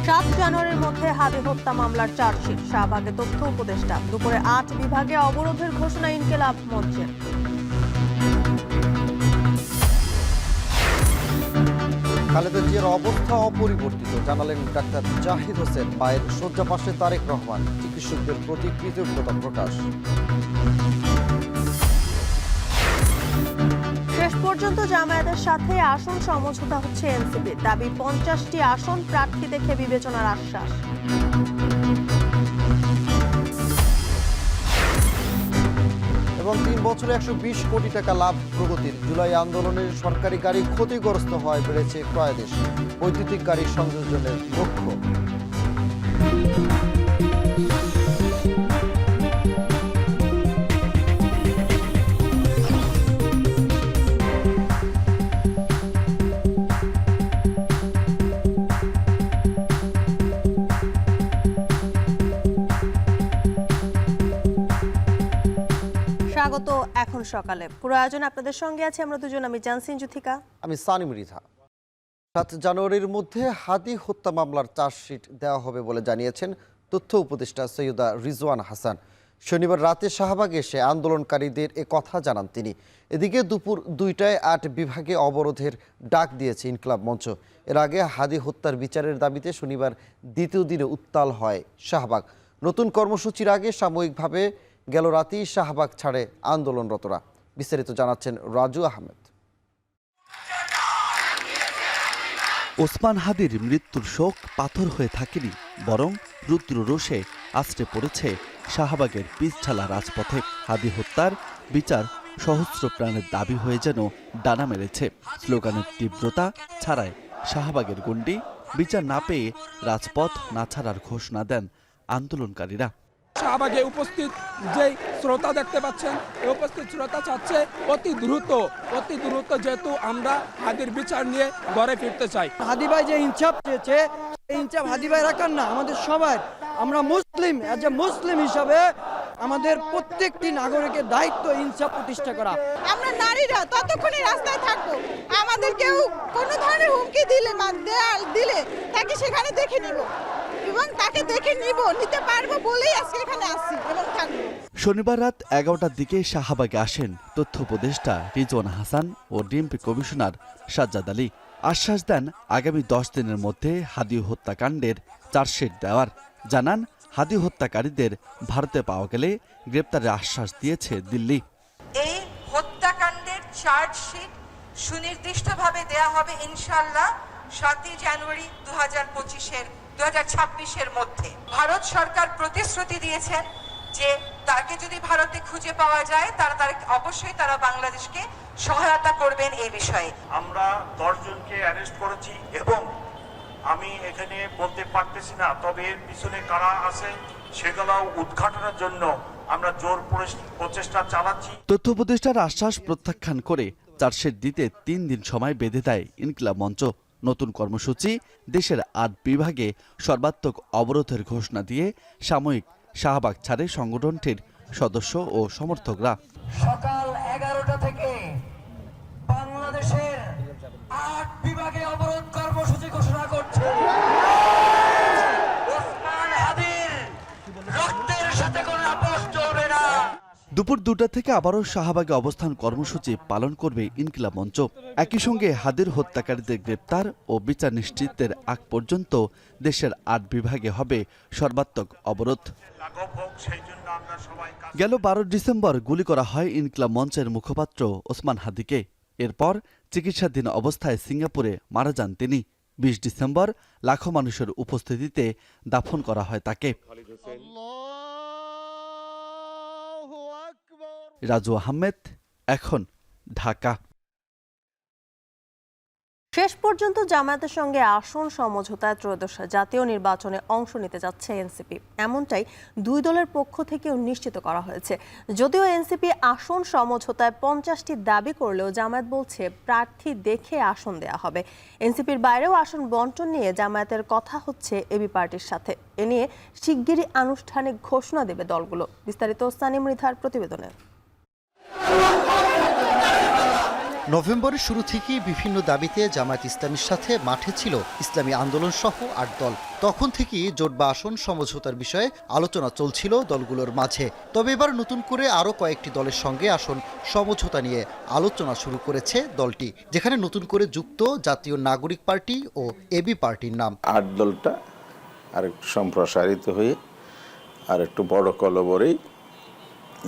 7 জানুয়ারির মধ্যে হাদি হত্যা মামলার চার্জশিট। শাহবাগে তথ্য উপদেষ্টা। দুপুরে 8 বিভাগে অবরোধের ঘোষণা ইনকিলাব মঞ্চের। খালেদা জিয়ার অবস্থা অপরিবর্তিত, জানালেন ডাক্তার জাহিদ হোসেন। পায়ের শয্যা পাশে তারেক রহমান। চিকিৎসকদের প্রতি কৃতজ্ঞতা প্রকাশ। শেষ পর্যন্ত জামায়াতের সাথে আসন সমঝোতা হচ্ছে এনসিপির। দাবি 50টি আসন প্রার্থী দেখে বিবেচনার আশ্বাস। এবং 3 বছরে 120 কোটি টাকা লাভ প্রগতির। জুলাই আন্দোলনের সরকারি গাড়ি ক্ষতিগ্রস্ত হওয়ায় বেড়েছে ক্রয়াদেশ। বৈদ্যুতিক গাড়ি সংযোজনের লক্ষ্য। স্বাগত এখন সকালে। পুরো আয়োজন আপনাদের সঙ্গে আছে আমরা দুজন। আমি জানসিন জুথিকা, আমি সানি মৃধা। 7 জানুয়ারির মধ্যে হাদি হত্যা মামলার চার্জশিট দেওয়া হবে বলে জানিয়েছেন তথ্য উপদেষ্টা সৈয়দা রিজওয়ান হাসান। শনিবার রাতে শাহবাগে এসে আন্দোলনকারীদের এ কথা জানান তিনি। এদিকে দুপুর 2টায় 8 বিভাগে অবরোধের ডাক দিয়েছে ইনকিলাব মঞ্চ। এর আগে হাদি হত্যার বিচারের দাবিতে শনিবার দ্বিতীয় দিনে উত্তাল হয় শাহবাগ। নতুন কর্মসূচির আগে সাময়িকভাবে গেল রাতেই শাহবাগ ছাড়ে আন্দোলনরতরা। বিস্তারিত জানাচ্ছেন রাজু আহমেদ। ওসমান হাদির মৃত্যুর শোক পাথর হয়ে থাকেনি, বরং রুদ্র রোষে আছড়ে পড়েছে শাহবাগের পিচঢালা রাজপথে। হাদি হত্যার বিচার সহস্র প্রাণের দাবি হয়ে যেন ডানা মেরেছে। স্লোগানের তীব্রতা ছাড়ায় শাহবাগের গণ্ডি। বিচার না পেয়ে রাজপথ না ছাড়ার ঘোষণা দেন আন্দোলনকারীরা। শাহবাগে উপস্থিত যেই শ্রোতা দেখতে পাচ্ছেন, এই উপস্থিত শ্রোতা চাচ্ছে অতি দ্রুত যেহেতু আমরা হাদির বিচার নিয়ে ঘরে ফিরতে চাই। হাদি ভাই যে ইনসাফ চেয়েছে, এই ইনসাফ হাদি ভাই রাখার না, আমাদের সবার। আমরা মুসলিম, এজ এ মুসলিম হিসাবে আমাদের প্রত্যেকটি নাগরিকের দায়িত্ব ইনসাফ প্রতিষ্ঠা করা। আমরা নারীরা ততক্ষণই রাস্তায় থাকবো। আমাদের কেউ কোনো ধরনের হুমকি দিলে বা দেয়াল দিলে তাকে সেখানে দেখে নিব এবং তাকে দেখে নিতে পারবো বলেই আজকে এখানে আসছি এবং থাকবো। শনিবার রাত 11টার দিকে শাহবাগে আসেন তথ্য উপদেষ্টা রিজওয়ান হাসান ও ডিএমপি কমিশনার সাজ্জাদ আলী। আশ্বাস দেন আগামী 10 দিনের মধ্যে হাদি হত্যাকাণ্ডের চার্জশিট দেওয়ার। জানান হাদি হত্যাকারীদের ভারতে পাওয়া গেলে গ্রেপ্তারের আশ্বাস দিয়েছে দিল্লি। এই হত্যাকাণ্ডের চার্জশিট সুনির্দিষ্টভাবে দেয়া হবে ইনশাআল্লাহ 7 জানুয়ারি 2026-এর মধ্যে। ভারত সরকার প্রতিশ্রুতি দিয়েছেন যে তাকে যদি ভারতে খুঁজে পাওয়া যায় তারা অবশ্যই তারা বাংলাদেশকে সহায়তা করবেন এই বিষয়ে। আমরা 10 জনকে অ্যারেস্ট করেছি এবং আমি এখানে বলতে পারতেছি না, তবে এর পিছনে কারা আছে সেগুলো উদ্ঘাটনের জন্য আমরা জোর প্রচেষ্টা চালাচ্ছি। তথ্য উপদেষ্টার আশ্বাস প্রত্যাখ্যান করে চার্জশিট দিতে 3 দিন সময় বেঁধে দেয় ইনকিলাব মঞ্চ। নতুন কর্মসূচি, দেশের 8 বিভাগে সর্বাত্মক অবরোধের ঘোষণা দিয়ে সাময়িক শাহবাগ ছাড়ে সংগঠনটির সদস্য ও সমর্থকরা। সকাল 11টা থেকে বাংলাদেশের 8 বিভাগে অবরোধ কর্মসূচি ঘোষণা করছে। ওসমান হাদির রক্তের সাথে কোনো আপোষ চলবে না। দুপুর 2টা থেকে আবারও শাহবাগে অবস্থান কর্মসূচি পালন করবে ইনকিলাব মঞ্চ। একই সঙ্গে হাদির হত্যাকারীদের গ্রেপ্তার ও বিচার নিশ্চিতের আগ পর্যন্ত দেশের 8 বিভাগে হবে সর্বাত্মক অবরোধ। গেল 12 ডিসেম্বর গুলি করা হয় ইনকিলাব মঞ্চের মুখপাত্র ওসমান হাদিকে। এরপর চিকিৎসাধীন অবস্থায় সিঙ্গাপুরে মারা যান তিনি। 20 ডিসেম্বর লাখো মানুষের উপস্থিতিতে দাফন করা হয় তাকে। রাজু আহমেদ, এখন, ঢাকা। শেষ পর্যন্ত জামায়াতের সঙ্গে আসন সমঝোতায় ত্রয়োদশ জাতীয় নির্বাচনে অংশ নিতে যাচ্ছে এনসিপি, এমনটাই দুই দলের পক্ষ থেকেও নিশ্চিত করা হয়েছে। যদিও এনসিপি আসন সমঝোতায় 50টি দাবি করলেও জামায়াত বলছে প্রার্থী দেখে আসন দেয়া হবে। এনসিপির বাইরেও আসন বন্টন নিয়ে জামায়াতের কথা হচ্ছে এবি পার্টির সাথে। এ নিয়ে শিগগিরই আনুষ্ঠানিক ঘোষণা দেবে দলগুলো। বিস্তারিত সানি মৃধার প্রতিবেদনে। নভেম্বরের শুরু থেকেই বিভিন্ন দাবিতে জামায়াত ইসলামীর সাথে মাঠে ছিল ইসলামী আন্দোলন সহ ৮ দল। তখন থেকেই জোট বা আসন সমঝোতার বিষয়ে আলোচনা চলছিল দলগুলোর মাঝে। তবে এবার নতুন করে আরও কয়েকটি দলের সঙ্গে আসন সমঝোতা নিয়ে আলোচনা শুরু করেছে দলটি, যেখানে নতুন করে যুক্ত জাতীয় নাগরিক পার্টি ও এবি পার্টির নাম। ৮ দলটা আরেকটু সম্প্রসারিত হয়ে আর একটু বড় কলবরেই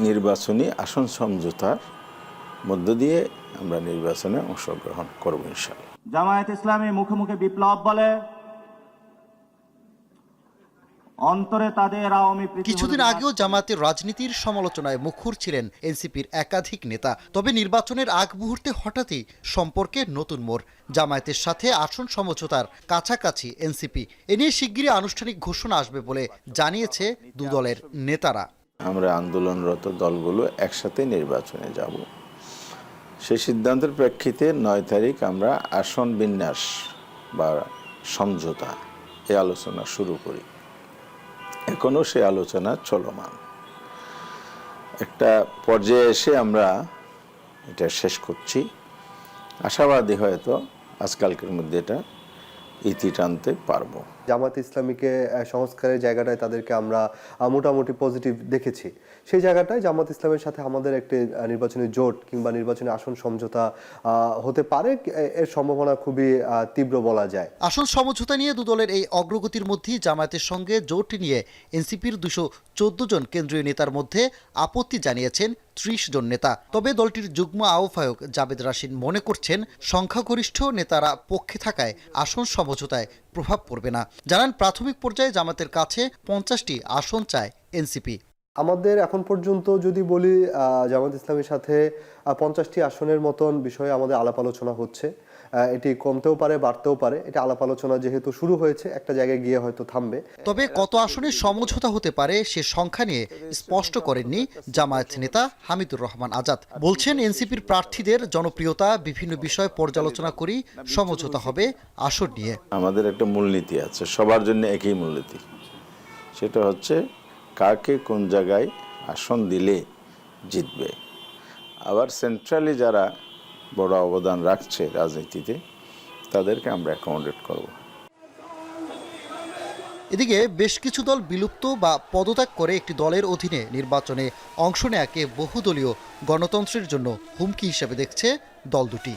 নির্বাচনী আসন সমঝোতার মধ্য দিয়ে আমরা নির্বাচনে অংশগ্রহণ করব ইনশাআল্লাহ। জামায়াত ইসলামী মুখে মুখে বিপ্লব বলে, অন্তরে তাদের আওয়ামী কিছুদিন আগেও জামায়াতের রাজনীতির সমালোচনায় মুখর ছিলেন এনসিপির একাধিক নেতা। তবে নির্বাচনের আগ মুহূর্তে হঠাৎই সম্পর্কে নতুন মোড়। জামায়াতের সাথে আসন সমঝোতার কাছাকাছি এনসিপি। এ নিয়ে শিগগিরই আনুষ্ঠানিক ঘোষণা আসবে বলে জানিয়েছে দু দলের নেতারা। আমরা আন্দোলনরত দলগুলো একসাথে নির্বাচনে যাব। সেই সিদ্ধান্তের প্রেক্ষিতে ৯ তারিখ আমরা আসন বিন্যাস বা সমঝোতা এই আলোচনা শুরু করি। এখনও সেই আলোচনা চলমান। একটা পর্যায়ে এসে আমরা এটা শেষ করছি। আশাবাদী হয়তো আজকালকের মধ্যে এটা ইতি টানতে পারবো। জামাত ইসলামীকে সংস্কারের জায়গাটায় তাদেরকে আমরা মোটামুটি পজিটিভ দেখেছি। সেই জায়গাটায় জামাত ইসলামের সাথে আমাদের একটি নির্বাচনী জোট কিংবা নির্বাচনী আসন সমঝোতা হতে পারে, এর সম্ভাবনা খুবই তীব্র বলা যায়। আসন সমঝোতা নিয়ে দু দলের এই অগ্রগতির মধ্যেই জামায়াতের সঙ্গে জোট নিয়ে এনসিপির 214 জন কেন্দ্রীয় নেতার মধ্যে আপত্তি জানিয়েছেন 30 জন নেতা। তবে দলটির যুগ্ম আহ্বায়ক জাবেদ রাশিদ মনে করছেন সংখ্যাগরিষ্ঠ নেতারা পক্ষে থাকায় আসন সমঝোতায় প্রভাব পড়বে না। জানান প্রাথমিক পর্যায়ে জামাতের কাছে 50টি আসন চায় এনসিপি। আমাদের এখন পর্যন্ত যদি বলি জামাত ইসলামের সাথে 50টি আসনের মতন বিষয়ে আমাদের আলাপ আলোচনা হচ্ছে। এটি কমতেও পারে, বাড়তেও পারে। এটা আলাপ আলোচনা যেহেতু শুরু হয়েছে, একটা জায়গায় গিয়ে হয়তো থামবে। তবে কত আসনে সমঝোতা হতে পারে সে সংখ্যা নিয়ে স্পষ্ট করেননি জামায়াত নেতা হামিদুর রহমান আজাদ। বলছেন এনসিপির প্রার্থীদের জনপ্রিয়তা বিভিন্ন বিষয় পর্যালোচনা করেই সমঝোতা হবে আসন নিয়ে। আমাদের একটা মূলনীতি আছে, সবার জন্য একই মূলনীতি। সেটা হচ্ছে কাকে কোন জায়গায় আসন দিলে জিতবে। আবার সেন্ট্রালি যারা বড় অবদান রাখছে রাজনীতিতে, তাদেরকে আমরা অ্যাকোমোডেট করব। এদিকে বেশ কিছু দল বিলুপ্ত বা পদত্যাগ করে একটি দলের অধীনে নির্বাচনে অংশ নেয়াকে বহুদলীয় গণতন্ত্রের জন্য হুমকি হিসেবে দেখছে দল দুটি।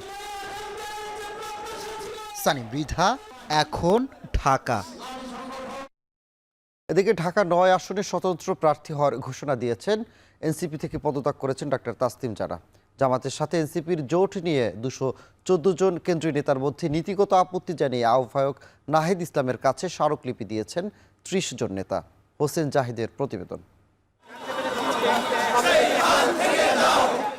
সানি মৃধা, এখন, ঢাকা। এদিকে ঢাকা 9 আসনে স্বতন্ত্র প্রার্থী হওয়ার ঘোষণা দিয়েছেন এনসিপি থেকে পদত্যাগ করেছেন ডাক্তার তাসনিম জারা। জামাতের সাথে এনসিপির জোট নিয়ে 214 জন কেন্দ্রীয় নেতার মধ্যে নীতিগত আপত্তি জানিয়ে আহ্বায়ক নাহিদ ইসলামের কাছে স্মারকলিপি দিয়েছেন 30 জন নেতা। হোসেন জাহিদের প্রতিবেদন।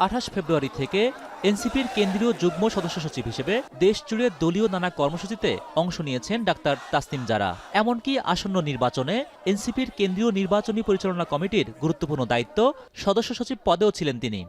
28 ফেব্রুয়ারি থেকে এনসিপির কেন্দ্রীয় যুগ্ম সদস্য সচিব হিসেবে দেশ জুড়ে দলীয় নানা কর্মসূচিতে অংশ নিয়েছেন ডাক্তার তাসনিম জারা। এমনকি আসন্ন নির্বাচনে এনসিপির কেন্দ্রীয় নির্বাচনী পরিচালনা কমিটির গুরুত্বপূর্ণ দায়িত্ব সদস্য সচিব পদেও ছিলেন তিনি।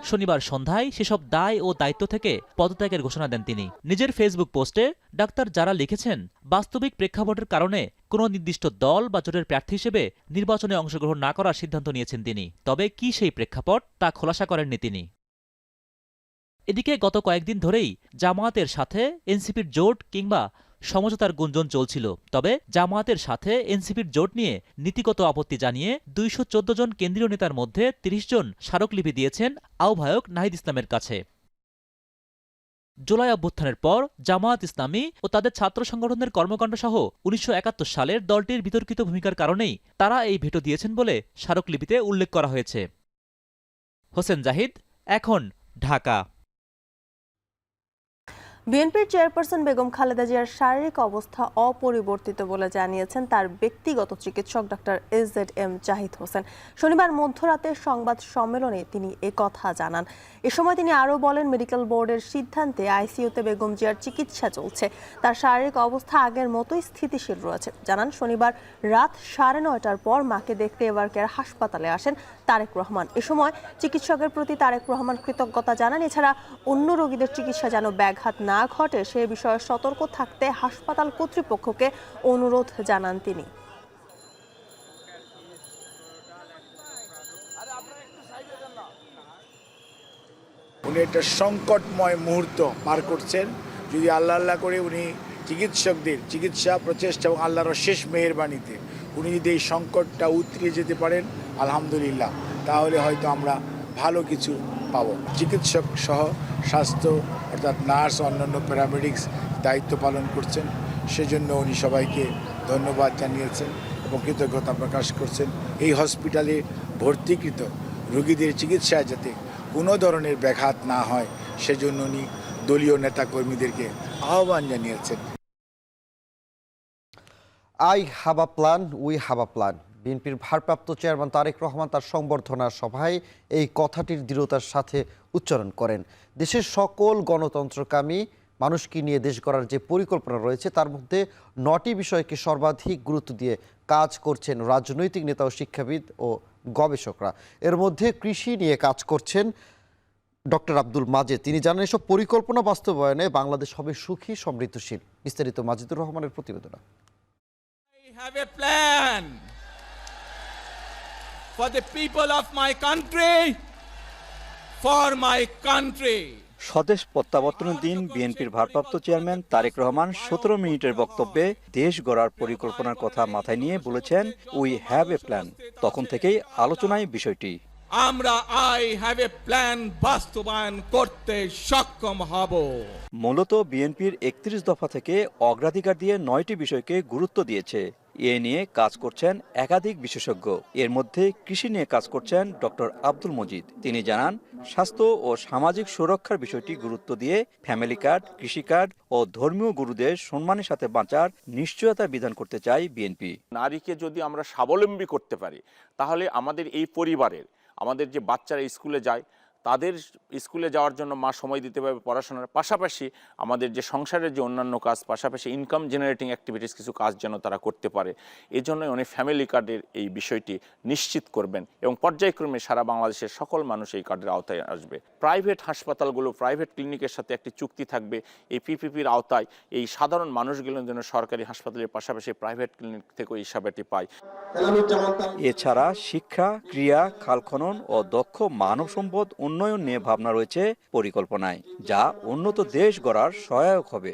শনিবার সন্ধ্যায় সেসব দায় ও দায়িত্ব থেকে পদত্যাগের ঘোষণা দেন তিনি। নিজের ফেসবুক পোস্টে ডাক্তার জারা লিখেছেন, বাস্তবিক প্রেক্ষাপটের কারণে কোনো নির্দিষ্ট দল বা জোটের প্রার্থী হিসেবে নির্বাচনে অংশগ্রহণ না করার সিদ্ধান্ত নিয়েছেন তিনি। তবে কি সেই প্রেক্ষাপট তা খোলাসা করেননি তিনি। এদিকে গত কয়েকদিন ধরেই জামায়াতের সাথে এনসিপির জোট কিংবা সমঝোতার গুঞ্জন চলছিল। তবে জামায়াতের সাথে এনসিপির জোট নিয়ে নীতিগত আপত্তি জানিয়ে 214 জন কেন্দ্রীয় নেতার মধ্যে 30 জন স্মারকলিপি দিয়েছেন আহ্বায়ক নাহিদ ইসলামের কাছে। জুলাই অভ্যুত্থানের পর জামায়াত ইসলামী ও তাদের ছাত্র সংগঠনের কর্মকাণ্ড সহ 1971 সালের দলটির বিতর্কিত ভূমিকার কারণেই তারা এই ভেটো দিয়েছেন বলে স্মারকলিপিতে উল্লেখ করা হয়েছে। হোসেন জাহিদ, এখন, ঢাকা। বিএনপির চেয়ারপারসন বেগম খালেদা জিয়ার শারীরিক অবস্থা অপরিবর্তিত বলে জানিয়েছেন তার ব্যক্তিগত চিকিৎসক ডাক্তার এজেড.এম জাহিদ হোসেন। শনিবার মধ্যরাতে সংবাদ সম্মেলনে তিনি কথা জানান। এ সময় তিনি আরও বলেন, মেডিকেল বোর্ডের সিদ্ধান্তে আইসিইউতে বেগম জিয়ার চিকিৎসা চলছে। তার শারীরিক অবস্থা আগের মতোই স্থিতিশীল রয়েছে। জানান, শনিবার রাত 9:30টার পর মাকে দেখতে এভারকেয়ার হাসপাতালে আসেন তারেক রহমান। এ সময় চিকিৎসকের প্রতি তারেক রহমান কৃতজ্ঞতা জানান। এছাড়া অন্য রোগীদের চিকিৎসা যেন ব্যাঘাত না ঘটে সে বিষয়ে সতর্ক থাকতে হাসপাতাল কর্তৃপক্ষকে অনুরোধ জানান তিনি। উনি একটা সংকটময় মুহূর্ত পার করছেন। যদি আল্লাহ করে উনি চিকিৎসা প্রচেষ্টা এবং আল্লাহর শেষ মেহেরবানিতে উনি যদি এই সংকটটা উতরিয়ে যেতে পারেন আলহামদুলিল্লাহ, তাহলে হয়তো আমরা ভালো কিছু পাবো। চিকিৎসক সহ স্বাস্থ্য অর্থাৎ নার্স, অন্যান্য প্যারামেডিক্স দায়িত্ব পালন করছেন, সেজন্য উনি সবাইকে ধন্যবাদ জানিয়েছেন এবং কৃতজ্ঞতা প্রকাশ করছেন। এই হসপিটালে ভর্তিকৃত রোগীদের চিকিৎসায় যাতে কোনো ধরনের ব্যাঘাত না হয় সেজন্য উনি দলীয় নেতাকর্মীদেরকে আহ্বান জানিয়েছেন। I have a plan, we have a plan. বিএনপির ভারপ্রাপ্ত চেয়ারম্যান তারেক রহমান তার সংবর্ধনা সভায় এই কথাটির দৃঢ়তার সাথে উচ্চারণ করেন। দেশের সকল গণতন্ত্রকামী মানুষকে নিয়ে দেশ গড়ার যে পরিকল্পনা রয়েছে তার মধ্যে 9টি বিষয়কে সর্বাধিক গুরুত্ব দিয়ে কাজ করছেন রাজনৈতিক নেতা ও শিক্ষাবিদ ও গবেষকরা। এর মধ্যে কৃষি নিয়ে কাজ করছেন ডক্টর আব্দুল মাজেদ। তিনি জানান এসব পরিকল্পনা বাস্তবায়নে বাংলাদেশ হবে সুখী সমৃদ্ধশীল। বিস্তারিত মাজিদুর রহমানের প্রতিবেদন। I have a plan for the people of my country, for my country. স্বদেশ প্রত্যাবর্তনের দিন বিএনপির ভারপ্রাপ্ত চেয়ারম্যান তারেক রহমান 17 মিনিটের বক্তব্যে দেশ গড়ার পরিকল্পনার কথা মাথায় নিয়ে বলেছেন উই হ্যাভ এ প্ল্যান। তখন থেকেই আলোচনায় বিষয়টি। আমরা আই হ্যাভ এ প্ল্যান বাস্তবায়ন করতে সক্ষম হব। মূলত বিএনপির 31 দফা থেকে অগ্রাধিকার দিয়ে 9টি বিষয়কে গুরুত্ব দিয়েছে। এ নিয়ে কাজ করছেন একাধিক বিশেষজ্ঞ। এর মধ্যে কৃষি নিয়ে কাজ করছেন ডক্টর আব্দুল মজিদ। তিনি জানান স্বাস্থ্য ও সামাজিক সুরক্ষার বিষয়টি গুরুত্ব দিয়ে ফ্যামিলি কার্ড, কৃষি কার্ড ও ধর্মীয় গুরুদের সম্মানের সাথে বাঁচার নিশ্চয়তা বিধান করতে চায় বিএনপি। নারীকে যদি আমরা স্বাবলম্বী করতে পারি তাহলে আমাদের এই পরিবারের, আমাদের যে বাচ্চারা স্কুলে যায় তাদের স্কুলে যাওয়ার জন্য মা সময় দিতে পারবে, পড়াশোনার পাশাপাশি আমাদের যে সংসারের যে অন্যান্য কাজ, পাশাপাশি ইনকাম জেনারেটিং অ্যাক্টিভিটিস কিছু কাজ যেন তারা করতে পারে। এই জন্য উনি ফ্যামিলি কার্ডের এই বিষয়টি নিশ্চিত করবেন এবং পর্যায়ক্রমে সারা বাংলাদেশের সকল মানুষ এই কার্ডের আওতায় আসবে। প্রাইভেট হাসপাতালগুলো, প্রাইভেট ক্লিনিকের সাথে একটি চুক্তি থাকবে এই পিপিপির আওতায়। এই সাধারণ মানুষগুলোর জন্য সরকারি হাসপাতালের পাশাপাশি প্রাইভেট ক্লিনিক থেকেও এই সেবাটি পায়। এছাড়া শিক্ষা, ক্রিয়া, খাল খনন ও দক্ষ মানব সম্পদ উন্নয়ন নিয়ে ভাবনা রয়েছে পরিকল্পনায়, যা উন্নত দেশ গড়ার সহায়ক হবে।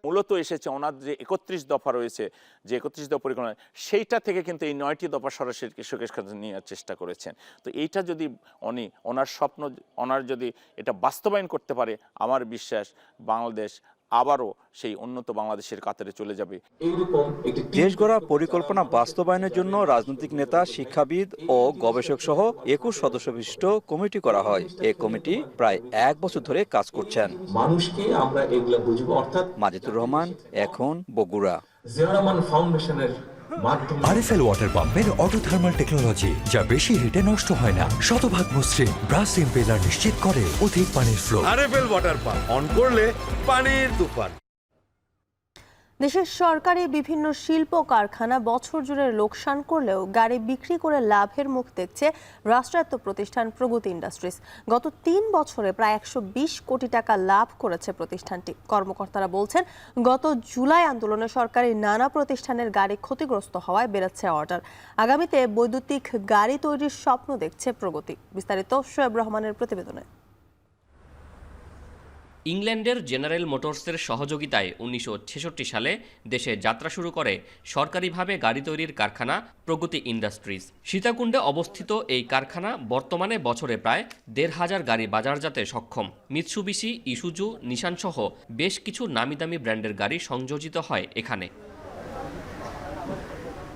মূলত এসেছে ওনার যে 31 দফা রয়েছে, যে 31 দফা পরিকল্পনা, সেইটা থেকে কিন্তু এই 9টি দফা সরাসরি কৃষকের কাছে নেওয়ার চেষ্টা করেছেন। তো এইটা যদি ওনার স্বপ্ন, ওনার যদি এটা বাস্তবায়ন করতে পারে, আমার বিশ্বাস বাংলাদেশ আবারও সেই উন্নত বাংলাদেশের কাতারে চলে যাবে। দেশ গড়া পরিকল্পনা বাস্তবায়নের জন্য রাজনৈতিক নেতা, শিক্ষাবিদ ও গবেষক সহ 21 সদস্য বিশিষ্ট কমিটি করা হয়। এই কমিটি প্রায় 1 বছর ধরে কাজ করছেন। মানুষকে আমরা এগুলা বুঝবো, অর্থাৎ মাজিদুর রহমান, এখন বগুড়া। জিয়া রহমান ফাউন্ডেশনের আরএফএল ওয়াটার পাম্পের অটো থার্মাল টেকনোলজি, যা বেশি হিটে নষ্ট হয় না, শতভাগ মসৃণ, ব্রাশ ইম্পেলার নিশ্চিত করে অধিক পানির flow. RFL water pump on করলে পানির তুফান। দেশের সরকারি বিভিন্ন শিল্প কারখানা বছর জুড়ে লোকসান করলেও গাড়ি বিক্রি করে লাভের মুখ দেখছে রাষ্ট্রায়ত্ত প্রতিষ্ঠান প্রগতি ইন্ডাস্ট্রিজ। গত 3 বছরে প্রায় 120 কোটি টাকা লাভ করেছে প্রতিষ্ঠানটি। কর্মকর্তারা বলছেন, গত জুলাই আন্দোলনে সরকারি নানা প্রতিষ্ঠানের গাড়ি ক্ষতিগ্রস্ত হওয়ায় বেড়েছে অর্ডার। আগামীতে বৈদ্যুতিক গাড়ি তৈরির স্বপ্ন দেখছে প্রগতি। বিস্তারিত শোয়েব রহমানের প্রতিবেদনে। ইংল্যান্ডের জেনারেল মোটরসের সহযোগিতায় 1966 সালে দেশে যাত্রা শুরু করে সরকারিভাবে গাড়ি তৈরির কারখানা প্রগতি ইন্ডাস্ট্রিজ। সীতাকুণ্ডে অবস্থিত এই কারখানা বর্তমানে বছরে প্রায় 1,500 গাড়ি বাজারজাতে সক্ষম। মিৎসুবিশি, ইসুজু, নিশান সহ বেশ কিছু নামিদামি ব্র্যান্ডের গাড়ি সংযোজিত হয় এখানে।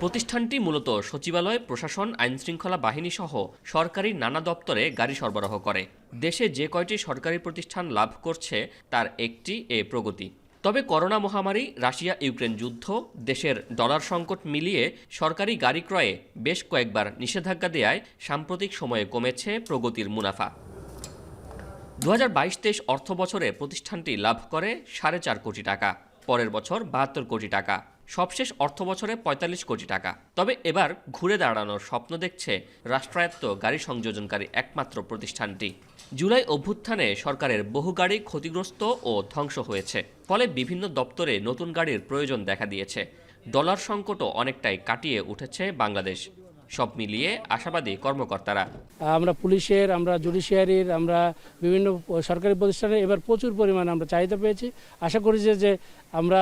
প্রতিষ্ঠানটি মূলত সচিবালয়, প্রশাসন, আইনশৃঙ্খলা বাহিনী সহ সরকারি নানা দপ্তরে গাড়ি সরবরাহ করে। দেশে যে কয়টি সরকারি প্রতিষ্ঠান লাভ করছে তার একটি এ প্রগতি। তবে করোনা মহামারী, রাশিয়া ইউক্রেন যুদ্ধ, দেশের ডলার সংকট মিলিয়ে সরকারি গাড়ি ক্রয়ে বেশ কয়েকবার নিষেধাজ্ঞা দেয়ায় সাম্প্রতিক সময়ে কমেছে প্রগতির মুনাফা। 2022-23 অর্থ বছরে প্রতিষ্ঠানটি লাভ করে 4.5 কোটি টাকা, পরের বছর 72 কোটি টাকা, সবশেষ অর্থ বছরে 45 কোটি টাকা। তবে এবার ঘুরে দাঁড়ানোর স্বপ্ন দেখছে রাষ্ট্রায়ত্ত গাড়ি সংযোজনকারী একমাত্র প্রতিষ্ঠানটি। জুলাই অভ্যুত্থানে সরকারের বহু গাড়ি ক্ষতিগ্রস্ত ও ধ্বংস হয়েছে, ফলে বিভিন্ন দপ্তরে নতুন গাড়ির প্রয়োজন দেখা দিয়েছে। ডলার সংকটও অনেকটাই কাটিয়ে উঠেছে বাংলাদেশ। সব মিলিয়ে আশাবাদী কর্মকর্তারা। আমরা পুলিশের, আমরা জুডিশিয়ারির, আমরা বিভিন্ন সরকারি প্রতিষ্ঠানে এবার প্রচুর পরিমাণে আমরা চাহিদা পেয়েছি। আশা করি যে আমরা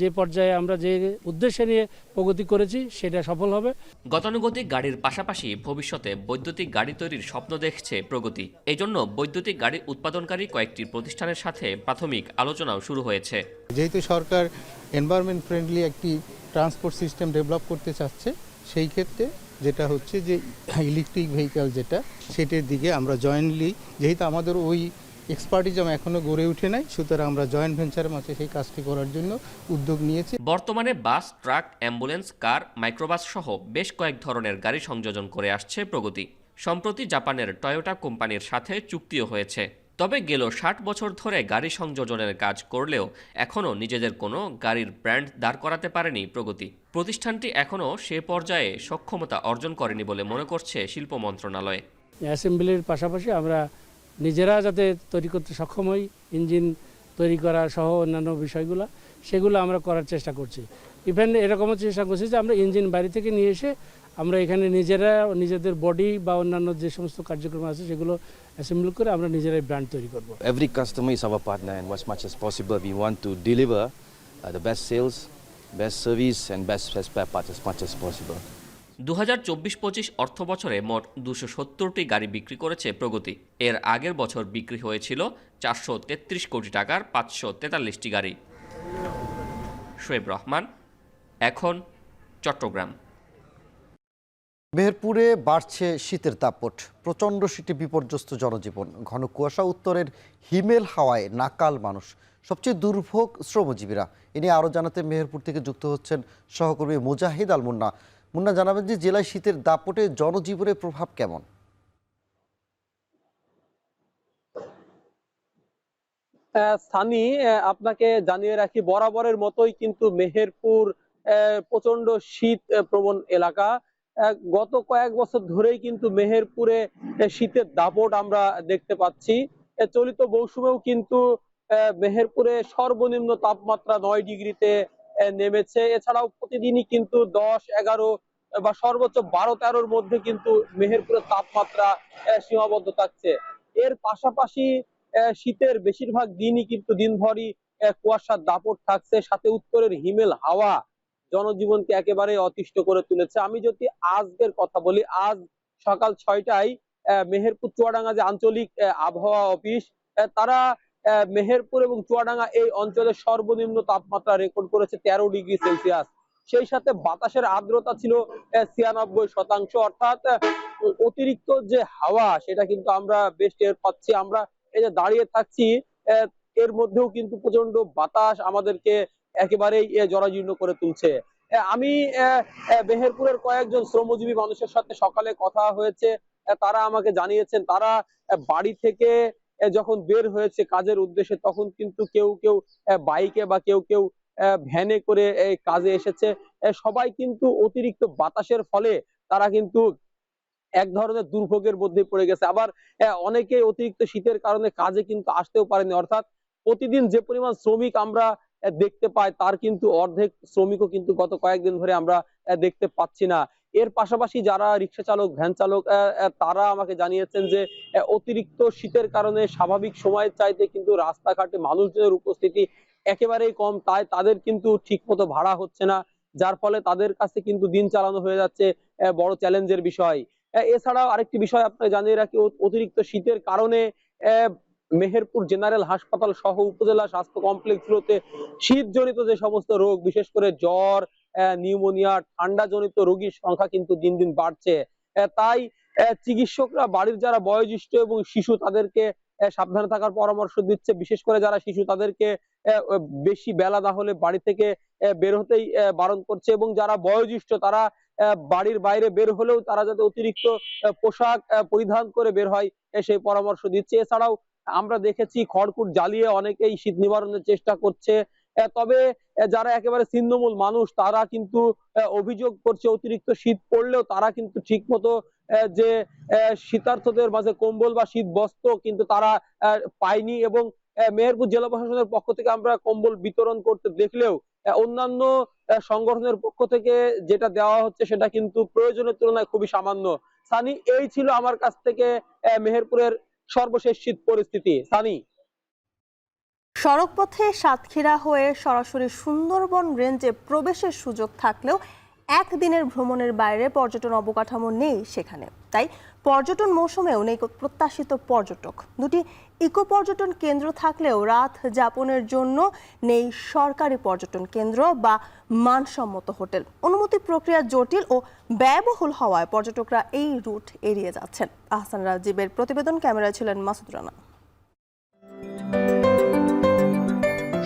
যে পর্যায়ে আমরা যে উদ্দেশ্যে নিয়ে প্রগতি করেছি সেটা সফল হবে। গতানুগতিক গাড়ির পাশাপাশি ভবিষ্যতে বৈদ্যুতিক গাড়ি তৈরির স্বপ্ন দেখছে প্রগতি। এই জন্য বৈদ্যুতিক গাড়ি উৎপাদনকারী কয়েকটি প্রতিষ্ঠানের সাথে প্রাথমিক আলোচনাও শুরু হয়েছে। যেহেতু সরকার এনভায়রনমেন্ট ফ্রেন্ডলি একটি ট্রান্সপোর্ট সিস্টেম ডেভেলপ করতে চাচ্ছে, সেই ক্ষেত্রে যেটা হচ্ছে যে ইলেকট্রিক ভেহিক্যাল সেটার দিকে আমরা জয়েন্টলি, যেহেতু আমাদের ওই এক্সপার্টিজম এখনও গড়ে উঠে নাই, সুতরাং আমরা জয়েন্ট ভেঞ্চারের মধ্যে সেই কাজটি করার জন্য উদ্যোগ নিয়েছি। বর্তমানে বাস, ট্রাক, অ্যাম্বুলেন্স, কার, মাইক্রোবাস সহ বেশ কয়েক ধরনের গাড়ি সংযোজন করে আসছে প্রগতি। সম্প্রতি জাপানের টয়োটা কোম্পানির সাথে চুক্তিও হয়েছে। তবে গেল 60 বছর ধরে গাড়ি সংযোজনের কাজ করলেও এখনও নিজেদের কোনো গাড়ির ব্র্যান্ড দাঁড় করাতে পারেনি প্রগতি। প্রতিষ্ঠানটি এখনও সে পর্যায়ে সক্ষমতা অর্জন করেনি বলে মনে করছে শিল্প মন্ত্রণালয়। অ্যাসেম্বলির পাশাপাশি আমরা নিজেরা যাতে তৈরি করতে সক্ষম হই, ইঞ্জিন তৈরি করা সহ অন্যান্য বিষয়গুলো, সেগুলো আমরা করার চেষ্টা করছি। ইভেন এরকমও চেষ্টা করছি যে আমরা ইঞ্জিন বাইরে থেকে নিয়ে এসে আমরা এখানে নিজেদের বডি বা অন্যান্য যে সমস্ত কার্যক্রম আছে সেগুলো অ্যাসেম্বল করে আমরা নিজেরাই ব্র্যান্ড তৈরি করব। Every customer is our partner, and as much as possible we want to deliver the best sales, best service and best spare parts as much as possible. 2024-25 অর্থ বছরে মোট 270টি গাড়ি বিক্রি করেছে প্রগতি। এর আগের বছর বিক্রি হয়েছিল 433 কোটি টাকার 543টি গাড়ি। শোয়েব রহমান, এখন চট্টগ্রাম। মেহেরপুরে বাড়ছে শীতের দাপট, প্রচণ্ড শীতে বিপর্যস্ত জনজীবন, ঘন কুয়াশা, উত্তরের হিমেল হাওয়ায় নাকাল মানুষ, সবচেয়ে দুর্ভোগ শ্রমজীবীরা। এ নিয়ে আরও জানাতে মেহেরপুর থেকে যুক্ত হচ্ছেন সহকর্মী মুজাহিদ আল মুন্না। মুন্না, জানাবেন যে জেলায় শীতের দাপটে জনজীবনের প্রভাব কেমন? সানি, আপনাকে জানিয়ে রাখি, বরাবরের মতোই কিন্তু মেহেরপুর প্রচন্ড শীত প্রবণ এলাকা। গত কয়েক বছর ধরেই কিন্তু মেহেরপুরে শীতের দাপট আমরা দেখতে পাচ্ছি। চলিত মৌসুমেও কিন্তু মেহেরপুরে সর্বনিম্ন তাপমাত্রা 9 ডিগ্রিতে নেমেছে। এছাড়াও প্রতিদিনই কিন্তু 10, 11 বা সর্বোচ্চ 12-13-র মধ্যে কিন্তু মেহেরপুরের তাপমাত্রা সীমাবদ্ধ থাকছে। এর পাশাপাশি শীতের বেশিরভাগ দিনই কিন্তু দিনভরই কুয়াশার দাপট থাকছে, সাথে উত্তরের হিমেল হাওয়া জনজীবনকে একেবারে অতিষ্ঠ করে তুলেছে। আমি যদি আজকের কথা বলি, আজ সকাল 6টায় মেহেরপুর চুয়াডাঙ্গা যে আঞ্চলিক আবহাওয়া অফিস, তারা মেহেরপুর এবং চুয়াডাঙ্গা এই অঞ্চলের সর্বনিম্ন তাপমাত্রা রেকর্ড করেছে 13 ডিগ্রি সেলসিয়াস। সেই সাথে বাতাসের আর্দ্রতা ছিল 96%, অর্থাৎ অতিরিক্ত যে হাওয়া সেটা কিন্তু আমরা বেশ টের পাচ্ছি। আমরা এই যে দাঁড়িয়ে থাকছি, এর মধ্যেও কিন্তু প্রচন্ড বাতাস আমাদেরকে একেবারেই জরাজীর্ণ করে তুলছে। আমি মেহেরপুরের কয়েকজন শ্রমজীবী মানুষের সাথে সকালে কথা হয়েছে, তারা আমাকে জানিয়েছেন তারা বাড়ি থেকে যখন বের হয়েছে কাজের উদ্দেশ্যে, তখন কিন্তু কেউ কেউ বাইকে বা কেউ কেউ ভ্যানে করে কাজে এসেছে। সবাই কিন্তু অতিরিক্ত বাতাসের ফলে তারা কিন্তু এক ধরনের দুর্ভোগের মধ্যে পড়ে গেছে। আবার অনেকে অতিরিক্ত শীতের কারণে কাজে কিন্তু আসতেও পারেনি, অর্থাৎ প্রতিদিন যে পরিমাণ শ্রমিক আমরা দেখতে পাই তার কিন্তু অর্ধেক শ্রমিকও কিন্তু গত কয়েকদিন ধরে আমরা দেখতে পাচ্ছি না। এর পাশাপাশি যারা রিক্সা চালক, ভ্যান চালক, তারা আমাকে জানিয়েছেন যে অতিরিক্ত শীতের কারণে স্বাভাবিক সময়ের চাইতে কিন্তু রাস্তাঘাটে মানুষজনের উপস্থিতি একেবারেই কম, তাই তাদের কিন্তু ঠিক মতো ভাড়া হচ্ছে না, যার ফলে তাদের কাছে কিন্তু দিন চালানো হয়ে যাচ্ছে বড় চ্যালেঞ্জের বিষয়। এছাড়াও আরেকটি বিষয় আপনাকে জানিয়ে রাখি, অতিরিক্ত শীতের কারণে মেহেরপুর জেনারেল হাসপাতাল সহ উপজেলা স্বাস্থ্য কমপ্লেক্সগুলোতে শীতজনিত যে সমস্ত রোগ, বিশেষ করে জ্বর, নিউমোনিয়া, ঠান্ডা জনিত রোগীর সংখ্যা কিন্তু দিন দিন বাড়ছে। তাই চিকিৎসকরা বাড়ির যারা বয়োজ্যেষ্ঠ এবং শিশু তাদেরকে সাবধানে থাকার পরামর্শ দিচ্ছে। বিশেষ করে যারা শিশু তাদেরকে বেশি বেলা না হলে বাড়ি থেকে বের হতেই বারণ করছে, এবং যারা বয়োজ্যেষ্ঠ তারা বাড়ির বাইরে বের হলেও তারা যাতে অতিরিক্ত পোশাক পরিধান করে বের হয় সেই পরামর্শ দিচ্ছে। এছাড়াও আমরা দেখেছি খড়কুট জ্বালিয়ে অনেকেই শীত নিবারণের চেষ্টা করছে। তবে যারা একেবারে ছিন্নমূল মানুষ তারা কিন্তু অভিযোগ করছে অতিরিক্ত শীত পড়লেও তারা কিন্তু ঠিক মতো যে শীতার্থদের মাঝে কম্বল বা শীত বস্ত্র কিন্তু তারা পায়নি, এবং মেহেরপুর জেলা প্রশাসনের পক্ষ থেকে আমরা কম্বল বিতরণ করতে দেখলেও অন্যান্য সংগঠনের পক্ষ থেকে যেটা দেওয়া হচ্ছে সেটা কিন্তু প্রয়োজনের তুলনায় খুবই সামান্য। সানি, এই ছিল আমার কাছ থেকে মেহেরপুরের সর্বশেষ শীত পরিস্থিতি। সানি। সড়কপথে সাতক্ষীরা হয়ে সরাসরি সুন্দরবন রেঞ্জে প্রবেশের সুযোগ থাকলেও একদিনের ভ্রমণের বাইরে পর্যটন অবকাঠামো নেই সেখানে। তাই পর্যটন মৌসুমেও নেই প্রত্যাশিত পর্যটক। দুটি ইকো পর্যটন কেন্দ্র থাকলেও রাত যাপনের জন্য নেই সরকারি পর্যটন কেন্দ্র বা মানসম্মত হোটেল। অনুমতি প্রক্রিয়া জটিল ও ব্যয়বহুল হওয়ায় পর্যটকরা এই রুট এড়িয়ে যাচ্ছেন। আহসান রাজীবের প্রতিবেদন, ক্যামেরায় ছিলেন মাসুদ রানা।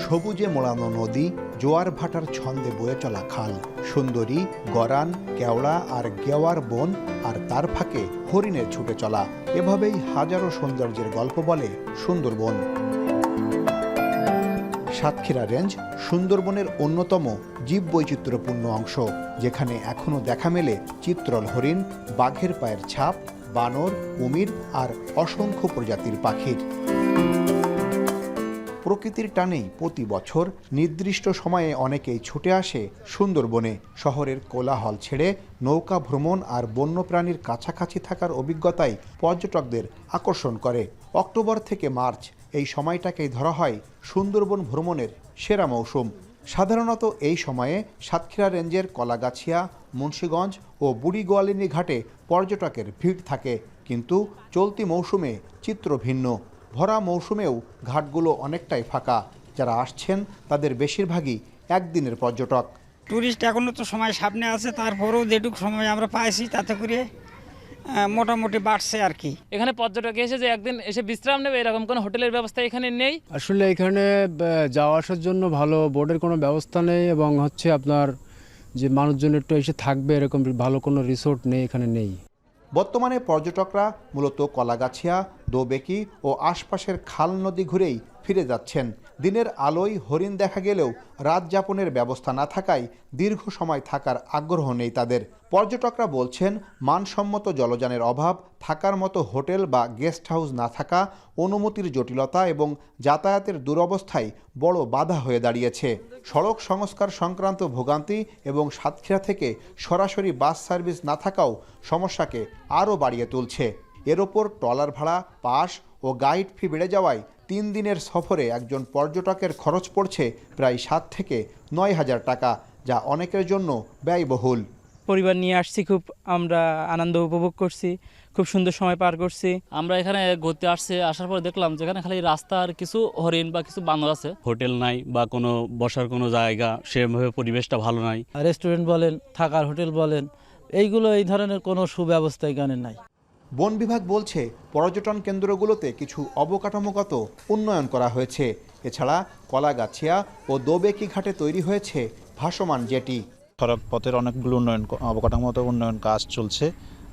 সবুজে মোড়ানো নদী, জোয়ার ভাটার ছন্দে বয়ে চলা খাল, সুন্দরী, গরান, কেওড়া আর গেওয়ার বন, আর তার ফাঁকে হরিণের ছুটে চলা। এভাবেই হাজারো সৌন্দর্যের গল্প বলে সুন্দরবন। সাতক্ষীরা রেঞ্জ সুন্দরবনের অন্যতম জীববৈচিত্র্যপূর্ণ অংশ, যেখানে এখনও দেখা মেলে চিত্রল হরিণ, বাঘের পায়ের ছাপ, বানর, কুমির আর অসংখ্য প্রজাতির পাখির। প্রকৃতির টানেই প্রতি বছর নির্দিষ্ট সময়ে অনেকেই ছুটে আসে সুন্দরবনে। শহরের কোলাহল ছেড়ে নৌকা ভ্রমণ আর বন্যপ্রাণীর কাছাকাছি থাকার অভিজ্ঞতাই পর্যটকদের আকর্ষণ করে। অক্টোবর থেকে মার্চ এই সময়টাকেই ধরা হয় সুন্দরবন ভ্রমণের সেরা মৌসুম। সাধারণত এই সময়ে সাতক্ষীরা রেঞ্জের কলাগাছিয়া, মুন্সীগঞ্জ ও বুড়িগোয়ালিনী ঘাটে পর্যটকের ভিড় থাকে, কিন্তু চলতি মৌসুমে চিত্র ভিন্ন। ভরা মৌসুমেও ঘাটগুলো অনেকটাই ফাঁকা। যারা আসছেন তাদের বেশিরভাগই একদিনের পর্যটক। টুরিস্ট এখনো তো সময় সামনে আছে, তারপরেও যেটুকু সময় আমরা পাইছি তাতে করে মোটামুটি বাড়ছে আর কি। এখানে পর্যটক এসে যে একদিন এসে বিশ্রাম নেবে এরকম কোনো হোটেলের ব্যবস্থা এখানে নেই। আসলে এখানে যাওয়া আসার জন্য ভালো বোর্ডের কোনো ব্যবস্থা নেই, এবং হচ্ছে আপনার যে মানুষজন একটু এসে থাকবে এরকম ভালো কোনো রিসোর্ট নেই, এখানে নেই। বর্তমানে পর্যটকরা মূলত কলাগাছিয়া, দোবেকি ও আশপাশের খাল নদী ঘুরেই ফিরে যাচ্ছেন। দিনের আলোয় হরিণ দেখা গেলেও রাত যাপনের ব্যবস্থা না থাকায় দীর্ঘ সময় থাকার আগ্রহ নেই তাদের। পর্যটকরা বলছেন, মানসম্মত জলযানের অভাব, থাকার মতো হোটেল বা গেস্ট হাউস না থাকা, অনুমতির জটিলতা এবং যাতায়াতের দুরবস্থায় বড় বাধা হয়ে দাঁড়িয়েছে। সড়ক সংস্কার সংক্রান্ত ভোগান্তি এবং সাতক্ষীরা থেকে সরাসরি বাস সার্ভিস না থাকাও সমস্যাকে আরও বাড়িয়ে তুলছে। এর ওপর ট্রলার ভাড়া, পাস ও গাইড ফি বেড়ে যাওয়ায় 3 দিনের সফরে একজন পর্যটকের খরচ পড়ছে প্রায় 7 থেকে 9 হাজার টাকা, যা অনেকের জন্য ব্যয়বহুল। পরিবার নিয়ে আসছি, খুব আমরা আনন্দ উপভোগ করছি, খুব সুন্দর সময় পার করছি। আমরা এখানে ঘুরতে আসছি, আসার পর দেখলাম যেখানে খালি রাস্তার কিছু হরিণ বা কিছু বানর আছে। হোটেল নাই বা কোনো বসার কোনো জায়গা, সেভাবে পরিবেশটা ভালো নাই। রেস্টুরেন্ট বলেন, থাকার হোটেল বলেন, এইগুলো এই ধরনের কোনো সুব্যবস্থা এখানে নাই। বন বিভাগ বলছে, পর্যটন কেন্দ্রগুলোতে কিছু অবকাঠামোগত উন্নয়ন করা হয়েছে। এছাড়া কলাগাছিয়া ও দোবেকি ঘাটে তৈরি হয়েছে ভাসমান জেটি। সড়ক পথের অনেকগুলো অবকাঠামোগত উন্নয়ন কাজ চলছে,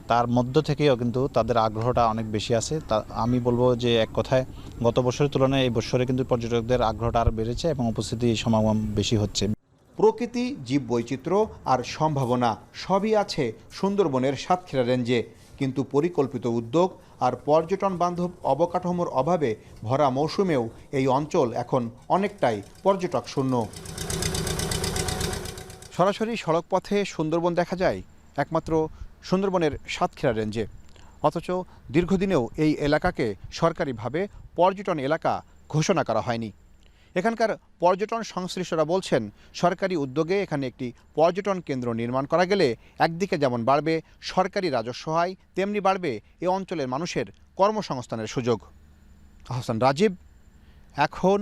তার মধ্য থেকেও কিন্তু তাদের আগ্রহটা অনেক বেশি আছে। তা আমি বলবো যে এক কথায় গত বছরের তুলনায় এই বছরে কিন্তু পর্যটকদের আগ্রহটা আরও বেড়েছে এবং উপস্থিতি সমাগম বেশি হচ্ছে। প্রকৃতি, জীববৈচিত্র্য আর সম্ভাবনা সবই আছে সুন্দরবনের সাতক্ষীরা রেঞ্জে, কিন্তু পরিকল্পিত উদ্যোগ আর পর্যটন বান্ধব অবকাঠামোর অভাবে ভরা মৌসুমেও এই অঞ্চল এখন অনেকটাই পর্যটক শূন্য। সরাসরি সড়ক পথে সুন্দরবন দেখা যায় একমাত্র সুন্দরবনের সাতক্ষীরা রেঞ্জে, অথচ দীর্ঘদিনেও এই এলাকাকে সরকারিভাবে পর্যটন এলাকা ঘোষণা করা হয়নি। এখানকার পর্যটন সংশ্লিষ্টরা বলছেন, সরকারি উদ্যোগে এখানে একটি পর্যটন কেন্দ্র নির্মাণ করা গেলে একদিকে যেমন বাড়বে সরকারি রাজস্ব আয়, তেমনি বাড়বে এ অঞ্চলের মানুষের কর্মসংস্থানের সুযোগ। আহসান রাজীব, এখন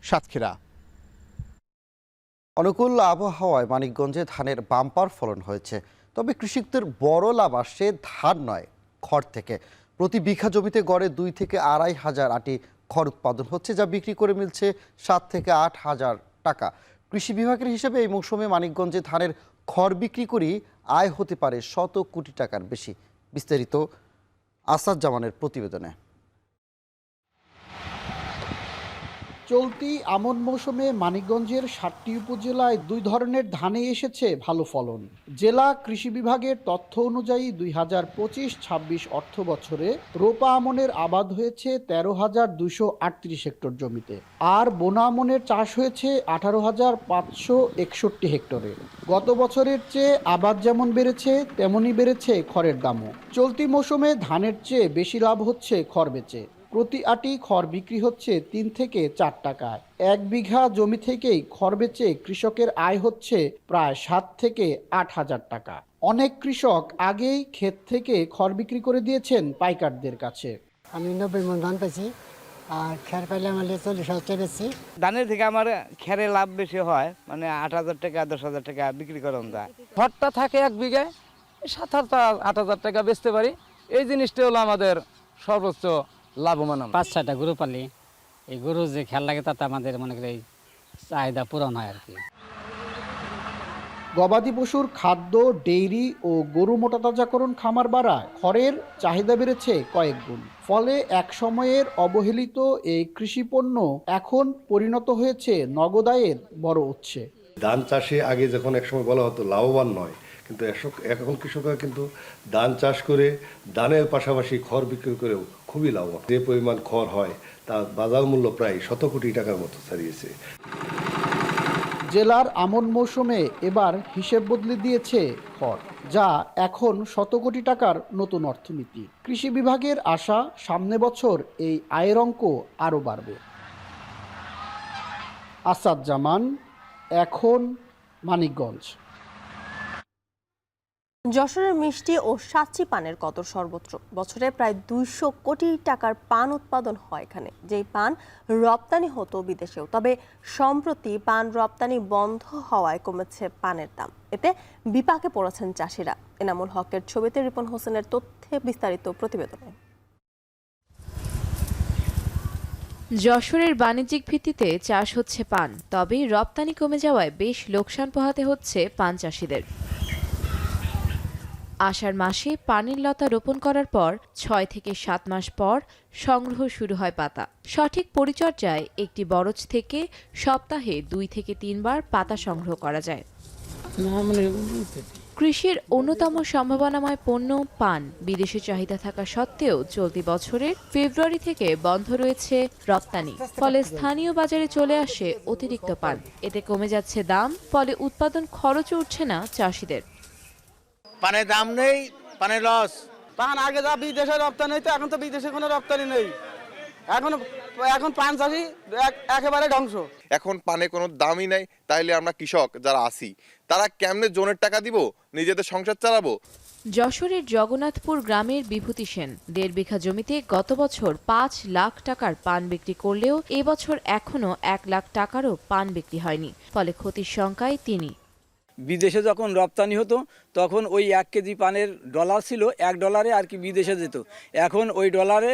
সাতক্ষীরা। অনুকূল আবহাওয়ায় মানিকগঞ্জে ধানের বাম্পার ফলন হয়েছে, তবে কৃষকদের বড় লাভ আসছে ধান নয়, খড় থেকে। প্রতি বিঘা জমিতে গড়ে 2 থেকে 2.5 হাজার আটি খড় উৎপাদন হচ্ছে, যা বিক্রি করে মিলছে 7 থেকে 8 হাজার টাকা। কৃষি বিভাগের হিসেবে এই মৌসুমে মানিকগঞ্জে ধানের খড় বিক্রি করেই আয় হতে পারে 100 কোটি টাকার বেশি। বিস্তারিত আসাদ জামানের প্রতিবেদনে। চলতি আমন মৌসুমে মানিকগঞ্জের ৭টি উপজেলায় ২ ধরনের ধানে এসেছে ভালো ফলন। জেলা কৃষি বিভাগের তথ্য অনুযায়ী ২০২৫-২৬ অর্থ বছরে রোপা আমনের আবাদ হয়েছে ১৩,২৩৮ হেক্টর জমিতে, আর বোনা আমনের চাষ হয়েছে ১৮,৫৬১ হেক্টরে। গত বছরের চেয়ে আবাদ যেমন বেড়েছে তেমনই বেড়েছে খড়ের দামও। চলতি মৌসুমে ধানের চেয়ে বেশি লাভ হচ্ছে খড় বেচে। প্রতি আটি খড় বিক্রি হচ্ছে ৩ থেকে ৪ টাকায়। ১ বিঘা জমি থেকেই খড় বেচে কৃষকের আয় হচ্ছে প্রায় ৭ থেকে ৮ হাজার টাকা। অনেক কৃষক আগেই ক্ষেত থেকে খড় বিক্রি করে দিয়েছেন পাইকারদের কাছে। আমি ৯০ মণ ধান পেয়েছি, আর খের পাইলে আমার ৪০,০০০ বেশি। ধানের থেকে আমার খেরে লাভ বেশি হয়, মানে ৮,০০০ টাকা ১০,০০০ টাকা বিক্রি করা যায়। খড়টা থাকে ১ বিঘায় ৭,০০০-৮,০০০ টাকা বেচতে পারি। এই জিনিসটা হলো আমাদের সর্বোচ্চ লাভবান। ৫-৬টা গরু পালি, এই গরু যে খেয়াল লাগে তাতে আমাদের মনে করি চাহিদা পূরণ হয় আর কি। গবাদি পশুর খাদ্য, ডেইরি ও গরু মোটাতাজাকরণ খামার বাড়ায় খড়ের চাহিদা বেড়েছে কয়েক গুণ। ফলে এক সময়ের অবহেলিত এই কৃষি পণ্য এখন পরিণত হয়েছে নগদ আয়ের বড় উৎসে। ধান চাষে আগে যখন একসময় বলা হতো লাভবান নয়, কিন্তু এখন কৃষকরা কিন্তু ধান চাষ করে ধানের পাশাপাশি খড় বিক্রি করেও খুবই লাভবান। যে পরিমাণ খড় হয় তার বাজার মূল্য প্রায় ১০০ কোটি টাকার মতো ছাড়িয়েছে। জেলার আমন মৌসুমে এবার হিসেব বদলে দিয়েছে খড়, যা এখন ১০০ কোটি টাকার নতুন অর্থনীতি। কৃষি বিভাগের আশা সামনে বছর এই আয়ের অঙ্ক আরও বাড়বে। আসাদ জামান, এখন, মানিকগঞ্জ। যশোরের মিষ্টি ও সাচ্চি পানের কদর সর্বত্র। বছরে প্রায় ২০০ কোটি টাকার পান উৎপাদন হয় এখানে, যেই পান রপ্তানি হতো বিদেশেও। তবে সম্প্রতি পান রপ্তানি বন্ধ হওয়ায় কমেছে পানের দাম। এতে বিপাকে পড়েছেন চাষিরা। এনামুল হকের ছবিতে রিপন হোসেনের তথ্যে বিস্তারিত প্রতিবেদনে। যশোরের বাণিজ্যিক ভিত্তিতে চাষ হচ্ছে পান, তবে রপ্তানি কমে যাওয়ায় বেশ লোকসান পোহাতে হচ্ছে পান চাষিদের। আষাঢ় মাসে পানের লতা রোপণ করার পর ৬ থেকে ৭ মাস পর সংগ্রহ শুরু হয় পাতা। সঠিক পরিচর্যায় একটি বরজ থেকে সপ্তাহে ২ থেকে ৩ বার পাতা সংগ্রহ করা যায়। কৃষির অন্যতম সম্ভাবনাময় পণ্য পান বিদেশি চাহিদা থাকা সত্ত্বেও চলতি বছরের ফেব্রুয়ারি থেকে বন্ধ রয়েছে রপ্তানি। ফলে স্থানীয় বাজারে চলে আসে অতিরিক্ত পান। এতে কমে যাচ্ছে দাম, ফলে উৎপাদন খরচও উঠছে না চাষিদের। পানের দাম নেই, পানের লস। পান আগে যা বিদেশে রপ্তানি হইতো, এখন তো বিদেশে কোনো রপ্তানি নেই। এখন পান চাষি একেবারে ধ্বংস। এখন পানে কোনো দামই নাই, তাইলে আমরা কৃষক যারা আছি তারা কেমনে জোনের টাকা দিব, নিজেদের সংসার চালাবো? যশোরের জগন্নাথপুর গ্রামের বিভূতি সেন ১.৫ বিঘা জমিতে গত বছর ৫ লাখ টাকার পান বিক্রি করলেও এবছর এখনো ১ লাখ টাকারও পান বিক্রি হয়নি। ফলে ক্ষতির শঙ্কায় তিনি। বিদেশে যখন রপ্তানি হতো তখন ওই ১ কেজি পানের ডলার ছিল, $1 আর কি বিদেশে যেত। এখন ওই ডলারে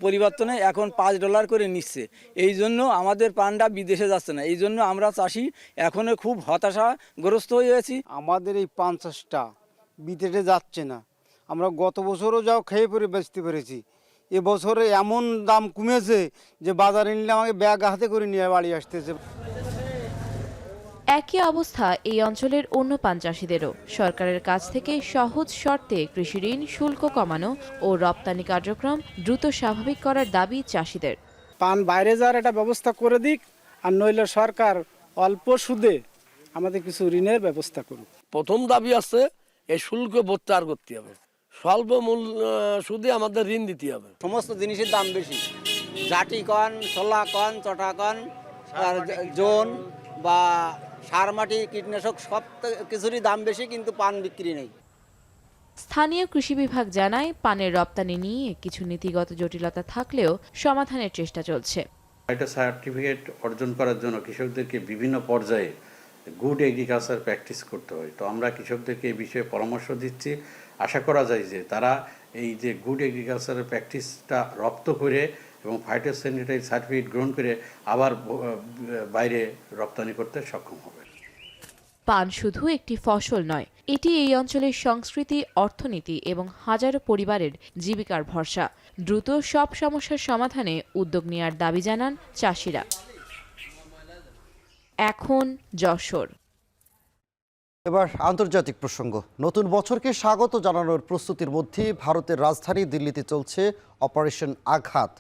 পরিবর্তনে এখন $5 করে নিচ্ছে। এই জন্য আমাদের পানটা বিদেশে যাচ্ছে না। এই জন্য আমরা চাষি এখনো খুব হতাশাগ্রস্ত হয়েছি। আমাদের এই পান চাষটা বিদেশে যাচ্ছে না। আমরা গত বছরও যাও খেয়ে পরে বেচতে পেরেছি। এবছরে এমন দাম কমেছে যে বাজারে নিলে আমাকে ব্যাগ হাতে করে নিয়ে বাড়ি আসতেছে। একই অবস্থা এই অঞ্চলের অন্য পান চাষিদেরও। সরকারের কাছ থেকে সহজ শর্তে কৃষি ঋণ শুল্ক কমানো ও রপ্তানি কার্যক্রম দ্রুত স্বাভাবিক করার দাবি চাষিদের। পান বাইরে যাওয়ার একটা ব্যবস্থা করে দিক, আর নইলে সরকার অল্প সুদে আমাদের কিছু ঋণের ব্যবস্থা করুক। প্রথম দাবি আছে এই শুল্ক প্রত্যাহার করতে হবে, স্বল্প মূল্য সুদে আমাদের ঋণ দিতে হবে। সমস্ত জিনিসের দাম বেশি, জাটি কন, ছোলা কন, চটা কন, জোন বা সার, মাটি, কীটনাশক সব কিছুরই দাম বেশি, কিন্তু পান বিক্রি নেই। স্থানীয় কৃষি বিভাগ জানায় পানের রপ্তানি নিয়ে কিছু নীতিগত জটিলতা থাকলেও সমাধানের চেষ্টা চলছে। একটা সার্টিফিকেট অর্জন করার জন্য কৃষকদেরকে বিভিন্ন পর্যায়ে গুড এগ্রিকালচার প্র্যাকটিস করতে হয়। তো আমরা কৃষকদেরকে এই বিষয়ে পরামর্শ দিচ্ছি। আশা করা যায় যে তারা এই যে গুড এগ্রিকালচারের প্র্যাকটিসটা রপ্ত করে এবং ফাইটোস্যানিটারি সার্টিফিকেট গ্রহণ করে আবার বাইরে রপ্তানি করতে সক্ষম হবে। পান শুধু একটি ফসল নয়, এটি এই অঞ্চলের সংস্কৃতি, অর্থনীতি এবং হাজারো পরিবারের জীবিকার ভরসা। দ্রুত সব সমস্যার সমাধানে উদ্যোগ নেওয়ার দাবি জানান চাষিরা। এখন যশোর। এবার আন্তর্জাতিক প্রসঙ্গ। নতুন বছরকে স্বাগত জানানোর প্রস্তুতির মধ্যে ভারতের রাজধানী দিল্লিতে চলছে অপারেশন আঘাত।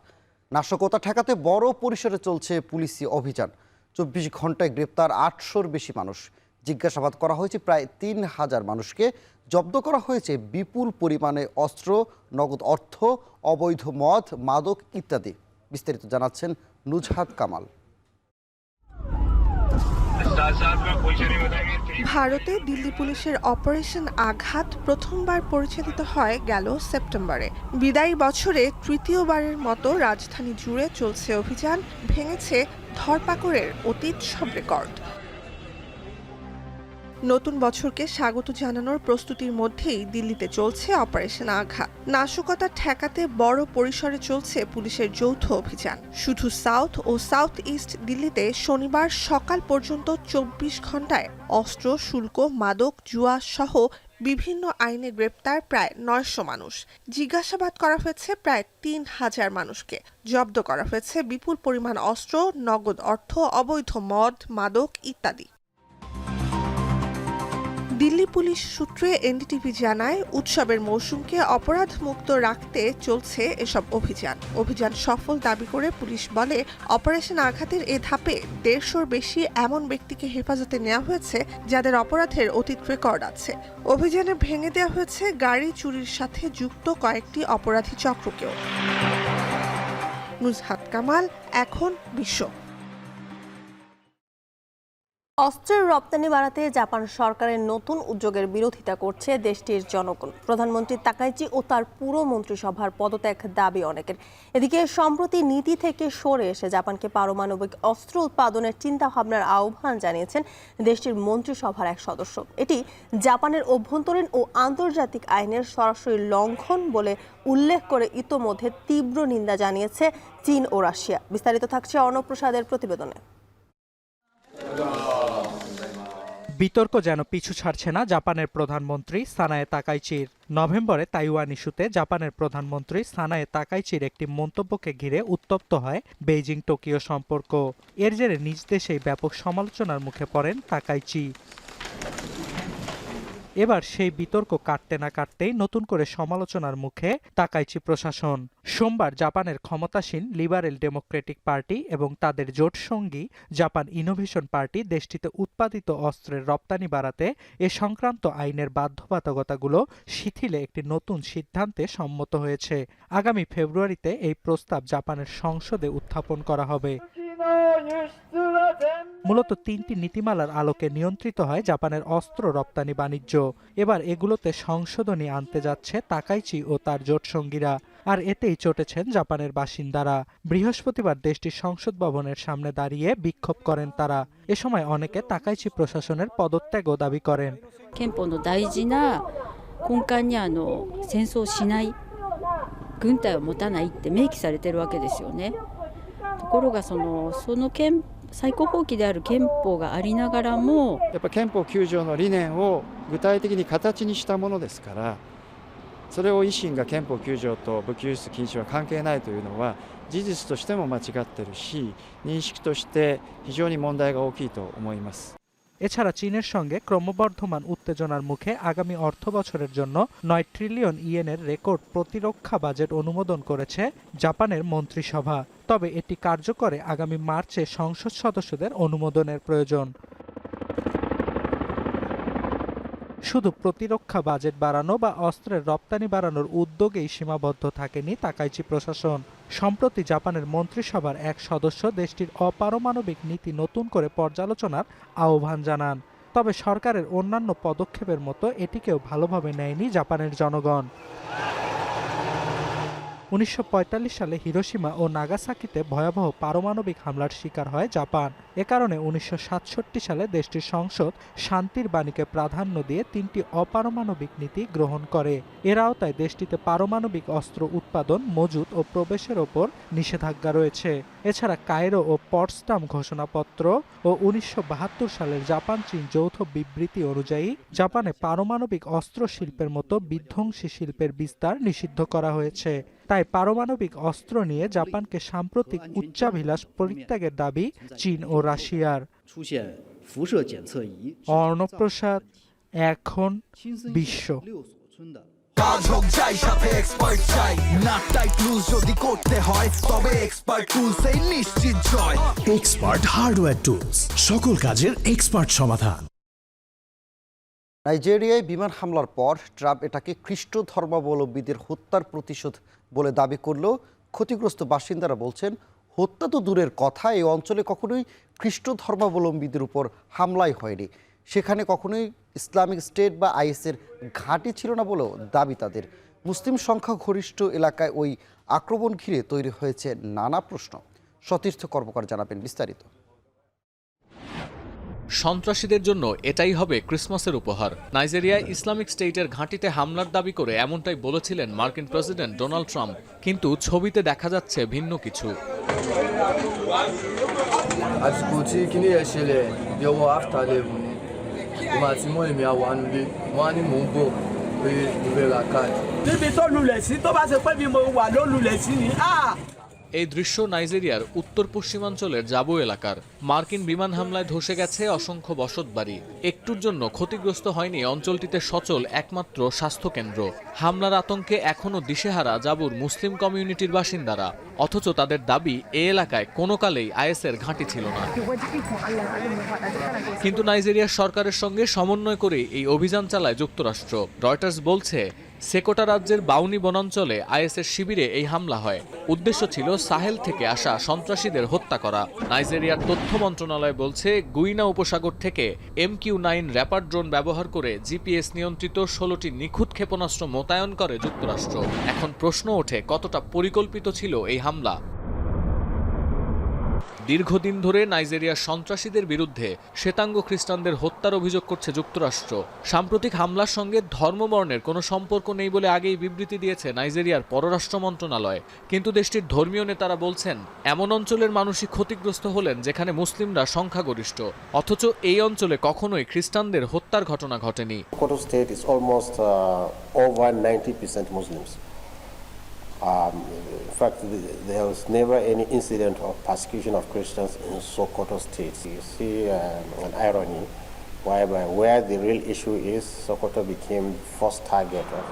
নাশকতা ঠেকাতে বড় পরিসরে চলছে পুলিশি অভিযান। 24 ঘন্টায় গ্রেপ্তার 800-র বেশি মানুষ। জিজ্ঞাসাবাদ করা হয়েছে প্রায় 3000 মানুষকে। জব্দ করা হয়েছে বিপুল পরিমাণে অস্ত্র, নগদ অর্থ, অবৈধ মদ, মাদক ইত্যাদি। বিস্তারিত জানাচ্ছেন নুজহাত কামাল। ভারতে দিল্লি পুলিশের অপারেশন আঘাত প্রথমবার পরিচালিত হয় গেল সেপ্টেম্বরে। বিদায়ী বছরে তৃতীয়বারের মতো রাজধানী জুড়ে চলছে অভিযান। ভেঙেছে ধরপাকড়ের অতীত সব রেকর্ড। নতুন বছরকে স্বাগত জানানোর প্রস্তুতির মধ্যেই দিল্লিতে চলছে অপারেশন আঘাত। নাশকতা ঠেকাতে বড় পরিসরে চলছে পুলিশের যৌথ অভিযান। শুধু সাউথ ও সাউথ ইস্ট দিল্লিতে শনিবার সকাল পর্যন্ত 24 ঘন্টায় অস্ত্র, শুল্ক, মাদক, জুয়া সহ বিভিন্ন আইনে গ্রেপ্তার প্রায় 900 মানুষ। জিজ্ঞাসাবাদ করা হয়েছে প্রায় 3000 মানুষকে। জব্দ করা হয়েছে বিপুল পরিমাণ অস্ত্র, নগদ অর্থ, অবৈধ মদ, মাদক ইত্যাদি। দিল্লি পুলিশ সূত্রে এনডিটিভি জানায়, উৎসবের মৌসুমকে অপরাধ মুক্ত রাখতে চলছে এসব অভিযান সফল দাবি করে পুলিশ বলে, অপারেশন আঘাতের এ ধাপে 150-র বেশি এমন ব্যক্তিকে হেফাজতে নেওয়া হয়েছে যাদের অপরাধের অতীত রেকর্ড আছে। অভিযানে ভেঙে দেওয়া হয়েছে গাড়ি চুরির সাথে যুক্ত কয়েকটি অপরাধী চক্রকেও। নুজহাত কামাল, এখন বিশ্ব। অস্ত্রের রপ্তানি বাড়াতে জাপান সরকারের নতুন উদ্যোগের বিরোধিতা করছে দেশটির জনগণ। প্রধানমন্ত্রী তাকাইচি ও তার পুরো মন্ত্রিসভার পদত্যাগ দাবি অনেকের। এদিকে সম্প্রতি নীতি থেকে সরে এসে জাপানকে পারমাণবিক অস্ত্র উৎপাদনের চিন্তাভাবনার আহ্বান জানিয়েছেন দেশটির মন্ত্রিসভার এক সদস্য। এটি জাপানের অভ্যন্তরীণ ও আন্তর্জাতিক আইনের সরাসরি লঙ্ঘন বলে উল্লেখ করে ইতোমধ্যে তীব্র নিন্দা জানিয়েছে চীন ও রাশিয়া। বিস্তারিত থাকছে অর্ণব প্রসাদের প্রতিবেদনে। বিতর্ক যেন পিছু ছাড়ছে না জাপানের প্রধানমন্ত্রী সানায়ে তাকাইচির। নভেম্বরে তাইওয়ান ইস্যুতে জাপানের প্রধানমন্ত্রী সানায়ে তাকাইচির একটি মন্তব্যকে ঘিরে উত্তপ্ত হয় বেইজিং টোকিও সম্পর্ক। এর জেরে নিজ দেশেই ব্যাপক সমালোচনার মুখে পড়েন তাকাইচি। এবার সেই বিতর্ক কাটতে না কাটতেই নতুন করে সমালোচনার মুখে তাকাইচি প্রশাসন। সোমবার জাপানের ক্ষমতাসীন লিবারেল ডেমোক্রেটিক পার্টি এবং তাদের জোট সঙ্গী জাপান ইনোভেশন পার্টি দেশটিতে উৎপাদিত অস্ত্রের রপ্তানি বাড়াতে এ সংক্রান্ত আইনের বাধ্যবাধকতাগুলো শিথিলে একটি নতুন সিদ্ধান্তে সম্মত হয়েছে। আগামী ফেব্রুয়ারিতে এই প্রস্তাব জাপানের সংসদে উত্থাপন করা হবে। মূলত 3টি নীতিমালার আলোকে নিয়ন্ত্রিত হয় জাপানের অস্ত্র রপ্তানি বাণিজ্য। এবার এগুলোতে সংশোধনী আনতে যাচ্ছে তাকাইচি ও তার জোটসঙ্গীরা। আর এতেই চটেছেন জাপানের বাসিন্দারা। বৃহস্পতিবার দেশটির সংসদ ভবনের সামনে দাঁড়িয়ে বিক্ষোভ করেন তারা। এ সময় অনেকে তাকাইচি প্রশাসনের পদত্যাগও দাবি করেন।最高法規である憲法がありながらもやっぱ憲法9条の理念を具体的に形にしたものですから、それを維新が憲法9条と武器輸出禁止は関係ないというのは事実としても間違ってるし、認識として非常に問題が大きいと思います。এছাড়া চীনের সঙ্গে ক্রমবর্ধমান উত্তেজনার মুখে আগামী অর্থ বছরের জন্য 9 ট্রিলিয়ন ইয়েনের রেকর্ড প্রতিরক্ষা বাজেট অনুমোদন করেছে জাপানের মন্ত্রিসভা। তবে এটি কার্যকরে আগামী মার্চে সংসদ সদস্যদের অনুমোদনের প্রয়োজন। শুধু প্রতিরক্ষা বাজেট বাড়ানো বা অস্ত্রের রপ্তানি বাড়ানোর উদ্যোগেই সীমাবদ্ধ থাকেনি তাকাইচি প্রশাসন। সম্প্রতি জাপানের মন্ত্রিসভার এক সদস্য দেশটির অপারমাণবিক নীতি নতুন করে পর্যালোচনার আহ্বান জানান। তবে সরকারের অন্যান্য পদক্ষেপের মতো এটিকেও ভালোভাবে নেয়নি জাপানের জনগণ। 1945 সালে হিরোশিমা ও নাগাসাকিতে ভয়াবহ পারমাণবিক হামলার শিকার হয় জাপান। এ কারণে 1967 সালে দেশটির সংসদ শান্তির বাণীকে প্রাধান্য দিয়ে 3টি অপারমাণবিক নীতি গ্রহণ করে। এর আওতায় দেশটিতে পারমাণবিক অস্ত্র উৎপাদন, মজুত ও প্রবেশের ওপর নিষেধাজ্ঞা রয়েছে। এছাড়া কায়রো ও পটসডাম ঘোষণাপত্র ও 1972 সালের জাপান চীন যৌথ বিবৃতি অনুযায়ী জাপানে পারমাণবিক অস্ত্র শিল্পের মতো বিধ্বংসী শিল্পের বিস্তার নিষিদ্ধ করা হয়েছে। তাই পারমাণবিক অস্ত্র নিয়ে জাপানকে সাম্প্রতিক উচ্চাভিলাষ পরিত্যাগের দাবি চীন ও রাশিয়ার। অর্ণব প্রসাদ, এখন বিশ্ব। কাজ হোক যাই সাথে এক্সপার্ট চাই, না টাইট লুজ যদি করতে হয় তবে এক্সপার্ট টুলসেই নিশ্চিত জয়। এক্সপার্ট হার্ডওয়্যার টুলস, সকল কাজের এক্সপার্ট সমাধান। নাইজেরিয়ায় বিমান হামলার পর ট্রাম্প এটাকে খ্রিস্ট ধর্মাবলম্বীদের হত্যার প্রতিশোধ বলে দাবি করলেও ক্ষতিগ্রস্ত বাসিন্দারা বলছেন হত্যা তো দূরের কথা, এই অঞ্চলে কখনোই খ্রিস্ট ধর্মাবলম্বীদের উপর হামলাই হয়নি, সেখানে কখনোই ইসলামিক স্টেট বা আইএসের ঘাঁটি ছিল না বলেও দাবি তাদের। মুসলিম সংখ্যাগরিষ্ঠ এলাকায় ওই আক্রমণ ঘিরে তৈরি হয়েছে নানা প্রশ্ন। সতীর্থ কর্মকার জানাবেন বিস্তারিত। সন্ত্রাসীদের জন্য এটাই হবে ক্রিসমাসের উপহার। নাইজেরিয়ায় ইসলামিক স্টেটের ঘাঁটিতে হামলার দাবি করে এমনটাই বলেছিলেন মার্কিন প্রেসিডেন্ট ডোনাল্ড ট্রাম্প, কিন্তু ছবিতে দেখা যাচ্ছে ভিন্ন কিছু। এই দৃশ্য নাইজেরিয়ার উত্তর পশ্চিমাঞ্চলের জাবো এলাকার। মার্কিন বিমান হামলায় ধসে গেছে অসংখ্য বসতবাড়ি, একটুর জন্য ক্ষতিগ্রস্ত হয়নি অঞ্চলটিতে সচল একমাত্র স্বাস্থ্যকেন্দ্র। হামলার আতঙ্কে এখনও দিশেহারা জাবুর মুসলিম কমিউনিটির বাসিন্দারা, অথচ তাদের দাবি এ এলাকায় কোনো কালেই আইএসের ঘাঁটি ছিল না। কিন্তু নাইজেরিয়ার সরকারের সঙ্গে সমন্বয় করে এই অভিযান চালায় যুক্তরাষ্ট্র। রয়টার্স বলছে সেকোটা রাজ্যের বাউনি বনাঞ্চলে আইএসের শিবিরে এই হামলা হয়। উদ্দেশ্য ছিল সাহেল থেকে আসা সন্ত্রাসীদের হত্যা করা। নাইজেরিয়ার তথ্য মন্ত্রণালয় বলছে গুইনা উপসাগর থেকে MQ-9 র্যাপার ড্রোন ব্যবহার করে জিপিএস নিয়ন্ত্রিত 16টি নিখুঁত ক্ষেপণাস্ত্র মোতায়েন করে যুক্তরাষ্ট্র। এখন প্রশ্ন ওঠে কতটা পরিকল্পিত ছিল এই হামলা। দীর্ঘদিন ধরে নাইজেরিয়ার সন্ত্রাসীদের বিরুদ্ধে শ্বেতাঙ্গ খ্রিস্টানদের হত্যার অভিযোগ করছে যুক্তরাষ্ট্র। সাম্প্রতিক হামলার সঙ্গে ধর্মবর্ণের কোনো সম্পর্ক নেই বলে আগেই বিবৃতি দিয়েছে নাইজেরিয়ার পররাষ্ট্র মন্ত্রণালয়। কিন্তু দেশটির ধর্মীয় নেতারা বলছেন এমন অঞ্চলের মানুষই ক্ষতিগ্রস্ত হলেন যেখানে মুসলিমরা সংখ্যাগরিষ্ঠ, অথচ এই অঞ্চলে কখনোই খ্রিস্টানদের হত্যার ঘটনা ঘটেনি। In fact, there was never any incident of persecution of Christians in Sokoto State. You see an irony whereby where the real issue is, Sokoto became first target of.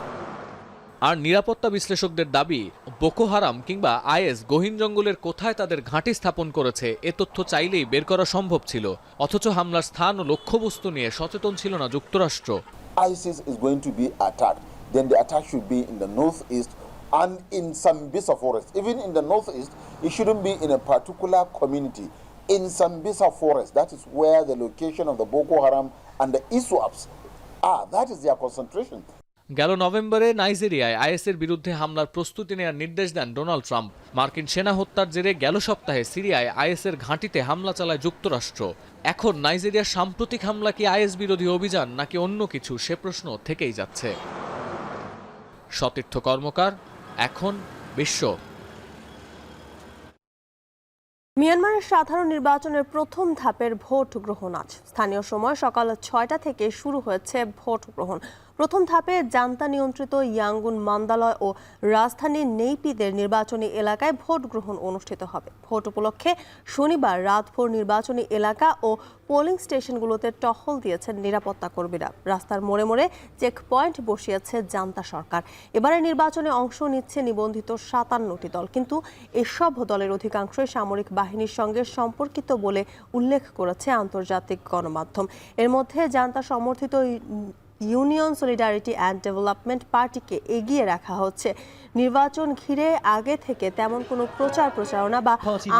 আর নিরাপত্তা বিশ্লেষকদের দাবি বোকো হারাম কিংবা is গহীন জঙ্গলের কোথায় তাদের ঘাঁটি স্থাপন করেছে এ তথ্য চাইলেই বের করা সম্ভব ছিল, অথচ হামলার স্থান ও লক্ষ্যবস্তু নিয়ে সচেতন ছিল না যুক্তরাষ্ট্র। ISIS is going to be attacked, then the attack should be in the northeast and in Sambisa forest. Even in the northeast, it shouldn't be in a particular community. In Sambisa forest, that is where the location of the Boko Haram and the ISWAPs are. That is their concentration. গেল নভেম্বরে নাইজেরিয়ায় আইএসের বিরুদ্ধে হামলার প্রস্তুতি নেওয়ার নির্দেশ দেন Donald Trump. মার্কিন সেনা হত্যার জেরে গেল সপ্তাহে সিরিয়ায় আইএসের ঘাঁটিতে হামলা চালায় যুক্তরাষ্ট্র। এখন নাইজেরিয়ার সাম্প্রতিক হামলা কি আইএস বিরোধী অভিযান নাকি অন্য কিছু, সে প্রশ্ন থেকেই যাচ্ছে। সতীর্থ কর্মকার, এখন বিশ্ব। মিয়ানমারের সাধারণ নির্বাচনের প্রথম ধাপের ভোট গ্রহণ আজ। স্থানীয় সময় সকাল 6টা থেকে শুরু হয়েছে ভোট গ্রহণ। প্রথম ধাপে জান্তা নিয়ন্ত্রিত ইয়াঙ্গুন মান্দালয় ও রাজধানীর নেইপিদের নির্বাচনী এলাকায় ভোট গ্রহণ অনুষ্ঠিত হবে। ভোট উপলক্ষে শনিবার রাতভর নির্বাচনী এলাকা ও পোলিং স্টেশনগুলোতে টহল দিয়েছেন নিরাপত্তা কর্মীরা। রাস্তার মোড়ে মোড়ে চেকপয়েন্ট বসিয়েছে জান্তা সরকার। এবারে নির্বাচনে অংশ নিচ্ছে নিবন্ধিত 57টি দল, কিন্তু এসব দলের অধিকাংশই সামরিক বাহিনীর সঙ্গে সম্পর্কিত বলে উল্লেখ করেছে আন্তর্জাতিক গণমাধ্যম। এর মধ্যে জান্তা সমর্থিত ইউনিয়ন সলিডারিটি অ্যান্ড ডেভেলপমেন্ট পার্টিকে এগিয়ে রাখা হচ্ছে। নির্বাচন ঘিরে আগে থেকে তেমন কোনো প্রচারণা বা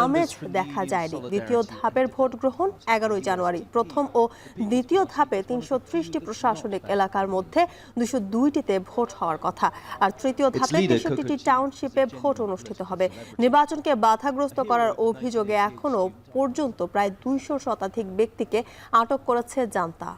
আমেজ দেখা যায়নি। দ্বিতীয় ধাপের ভোট গ্রহণ 11 জানুয়ারি। প্রথম ও দ্বিতীয় ধাপে 330টি প্রশাসনিক এলাকার মধ্যে 202টিতে ভোট হওয়ার কথা, আর তৃতীয় ধাপে 63টি টাউনশিপে ভোট অনুষ্ঠিত হবে। নির্বাচনকে বাধাগ্রস্ত করার অভিযোগে এখনো পর্যন্ত প্রায় 200 শতাধিক ব্যক্তিকে আটক করেছে জান্তা।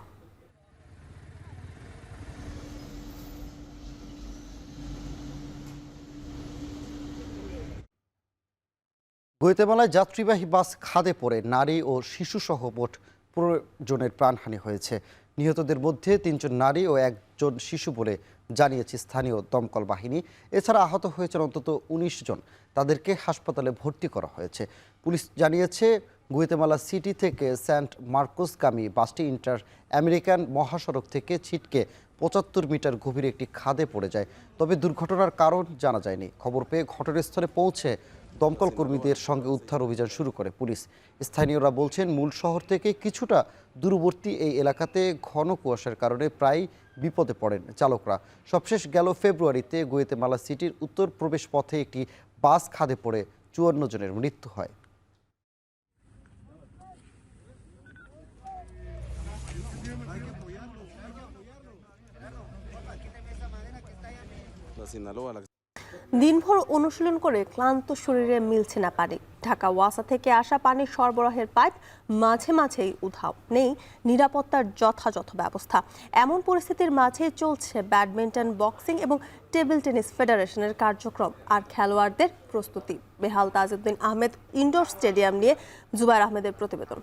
গুয়াতেমালায় যাত্রীবাহী বাস খাদে পড়ে নারী ও শিশুসহ মোট 15 জনের প্রাণহানি হয়েছে। নিহতদের মধ্যে 3 জন নারী ও 1 জন শিশু বলে জানিয়েছে স্থানীয় দমকল বাহিনী। এছাড়া আহত হয়েছেন অন্তত 19 জন। তাদেরকে হাসপাতালে ভর্তি করা হয়েছে। পুলিশ জানিয়েছে গুয়েতেমালা সিটি থেকে সেন্ট মার্কোসগামী বাসটি ইন্টার আমেরিকান মহাসড়ক থেকে ছিটকে ৭৫ মিটার গভীরে একটি খাদে পড়ে যায়। তবে দুর্ঘটনার কারণ জানা যায়নি। খবর পেয়ে ঘটনাস্থলে পৌঁছে দমকল কর্মীদের সঙ্গে উদ্ধার অভিযান শুরু করে পুলিশ। স্থানীয়রা বলছেন, মূল শহর থেকে কিছুটা দূরবর্তী এই এলাকাতে ঘন কুয়াশার কারণে প্রায় বিপদে পড়েন চালকরা। সবশেষ গেল ফেব্রুয়ারিতে গুয়েতেমালা সিটির উত্তর প্রবেশ পথে একটি বাস খাদে পড়ে ৫৪ জনের মৃত্যু হয়। দিনভর অনুশীলন করে ক্লান্ত শরীরে মিলছে না পানি। ঢাকা ওয়াসা থেকে আসা পানির সরবরাহের পাইপ মাঝে মাঝেই উধাও, নেই নিরাপত্তার যথাযথ ব্যবস্থা। এমন পরিস্থিতির মাঝে চলছে ব্যাডমিন্টন, বক্সিং এবং টেবিল টেনিস ফেডারেশনের কার্যক্রম আর খেলোয়াড়দের প্রস্তুতি। বেহাল তাজউদ্দিন আহমেদ ইনডোর স্টেডিয়াম নিয়ে জুবায়ের আহমেদের প্রতিবেদন।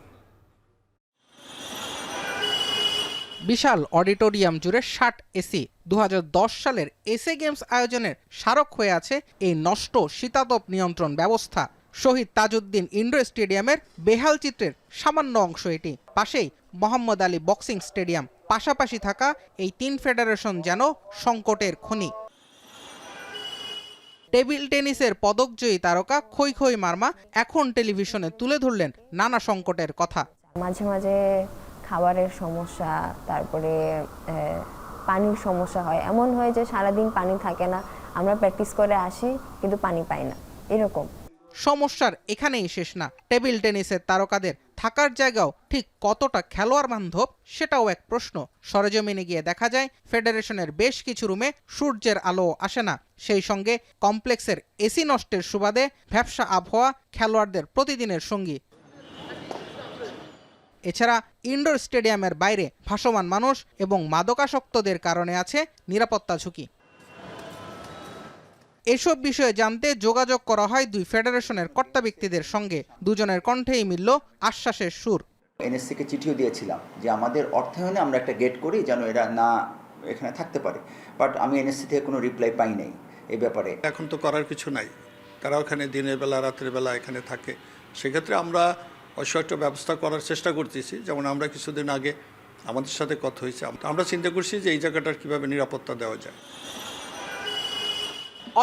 বিশাল অডিটোরিয়াম জুড়ে ৬০ এসি। ২০১০ সালের এসএ গেমস আয়োজনের স্মারক হয়ে আছে এই নষ্ট শীতাতপ নিয়ন্ত্রণ ব্যবস্থা। শহীদ তাজউদ্দিন ইনডোর স্টেডিয়ামের বেহাল চিত্রের সামান্য অংশ এটি। পাশেই মোহাম্মদ আলী বক্সিং স্টেডিয়াম। পাশাপাশি থাকা এই ৩ ফেডারেশন যেন সংকটের খনি। টেবিল টেনিসের পদকজয়ী তারকা খই খই মারমা এখন টেলিভিশনে তুলে ধরলেন নানা সংকটের কথা। মাঝে মাঝে খাবারের সমস্যা, তারপরে পানির সমস্যা হয়। এমন হয় যে সারাদিন পানি থাকে না, আমরা প্র্যাকটিস করে আসি কিন্তু পানি পাই না, এরকম সমস্যার এখানেই শেষ না। টেবিল টেনিসের তারকাদের থাকার জায়গাও ঠিক কতটা খেলোয়াড় বান্ধব সেটাও এক প্রশ্ন। সরেজমিনে গিয়ে দেখা যায় ফেডারেশনের বেশ কিছু রুমে সূর্যের আলো আসে না। সেই সঙ্গে কমপ্লেক্সের এসি নষ্টের সুবাদে ভ্যাপসা আবহাওয়া খেলোয়াড়দের প্রতিদিনের সঙ্গী। এছাড়া ইনডোর স্টেডিয়ামের বাইরে ভাসমান মানুষ এবং মাদকাসক্তদের কারণে আছে নিরাপত্তা ঝুঁকি। এসব বিষয়ে জানতে যোগাযোগ করা হয় ২ ফেডারেশনের কর্তা ব্যক্তিদের সঙ্গে। দুজনের কণ্ঠেই মিলল আশ্বাসের সুর। এনএসসিকে চিঠিও দিয়েছিলাম যে আমাদের অর্থায়নে আমরা একটা গেট করি যেন এরা না এখানে থাকতে পারে, বাট আমি এনএসসি থেকে কোনো রিপ্লাই পাই নাই এই ব্যাপারে। এখন তো করার কিছু নাই, তারা ওখানে দিনের বেলা রাতের বেলা এখানে থাকে। সেক্ষেত্রে আমরা একটা ব্যবস্থা করার চেষ্টা করতেছি। যেমন আমরা কিছুদিন আগে আমাদের সাথে কথা হয়েছে, আমরা চিন্তা করছি যে এই জায়গাটার কীভাবে নিরাপত্তা দেওয়া যায়।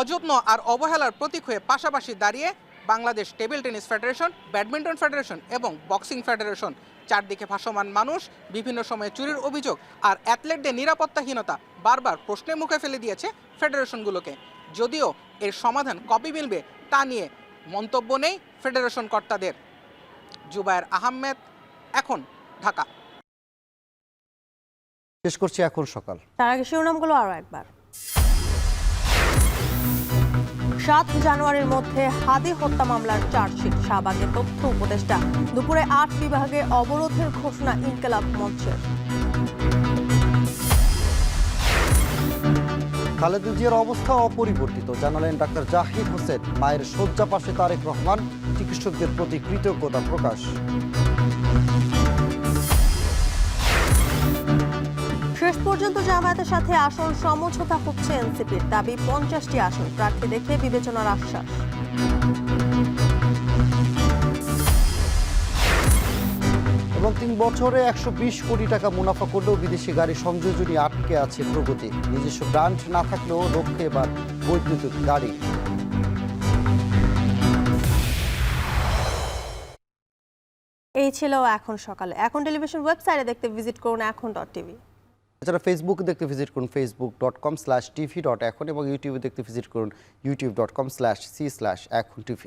অযত্ন আর অবহেলার প্রতীক হয়ে পাশাপাশি দাঁড়িয়ে Bangladesh table tennis federation, badminton federation এবং বক্সিং ফেডারেশন। চারদিকে ভাসমান মানুষ, বিভিন্ন সময়ে চুরির অভিযোগ আর অ্যাথলেটদের নিরাপত্তাহীনতা বারবার প্রশ্নের মুখে ফেলে দিয়েছে ফেডারেশনগুলোকে। যদিও এর সমাধান কবে মিলবে তা নিয়ে মন্তব্য নেই ফেডারেশন কর্তাদের। জুবায়ের আহমেদ, এখন, ঢাকা। শেষ করছি এখন সকাল। তার আগে শিরোনামগুলো আরো একবার। ৭ জানুয়ারির মধ্যে হাদি হত্যা মামলার চার্জশিট। শাহবাগে তথ্য উপদেষ্টা। দুপুরে ৮ বিভাগে অবরোধের ঘোষণা ইনকিলাব মঞ্চের। খালেদা জিয়ার অবস্থা অপরিবর্তিত জানালেন ডাক্তার জাহিদ হোসেন। মায়ের শয্যা পাশে তারেক রহমান। চিকিৎসকদের প্রতি কৃতজ্ঞতা প্রকাশ। শেষ পর্যন্ত জামায়াতের সাথে আসন সমঝোতা হচ্ছে এনসিপির। দাবি ৫০টি আসন প্রার্থী দেখে বিবেচনার আশ্বাস। এবং ৩ বছরে ১২০ কোটি টাকা মুনাফা করলেও বিদেশি গাড়ি সংযোজনই আটকে আছে প্রগতি। নিজস্ব ব্র্যান্ড না থাকলেও লক্ষ্যে এবার বৈদ্যুতিক গাড়ি। এই ছিল এখন সকালে। এখন টেলিভিশন ওয়েবসাইটে দেখতে ভিজিট করুন এখন.টিভি। এছাড়া ফেসবুকে দেখতে ভিজিট করুন facebook.com/tv.এখন এবং ইউটিউবে দেখতে ভিজিট করুন youtube.com/c/echontv।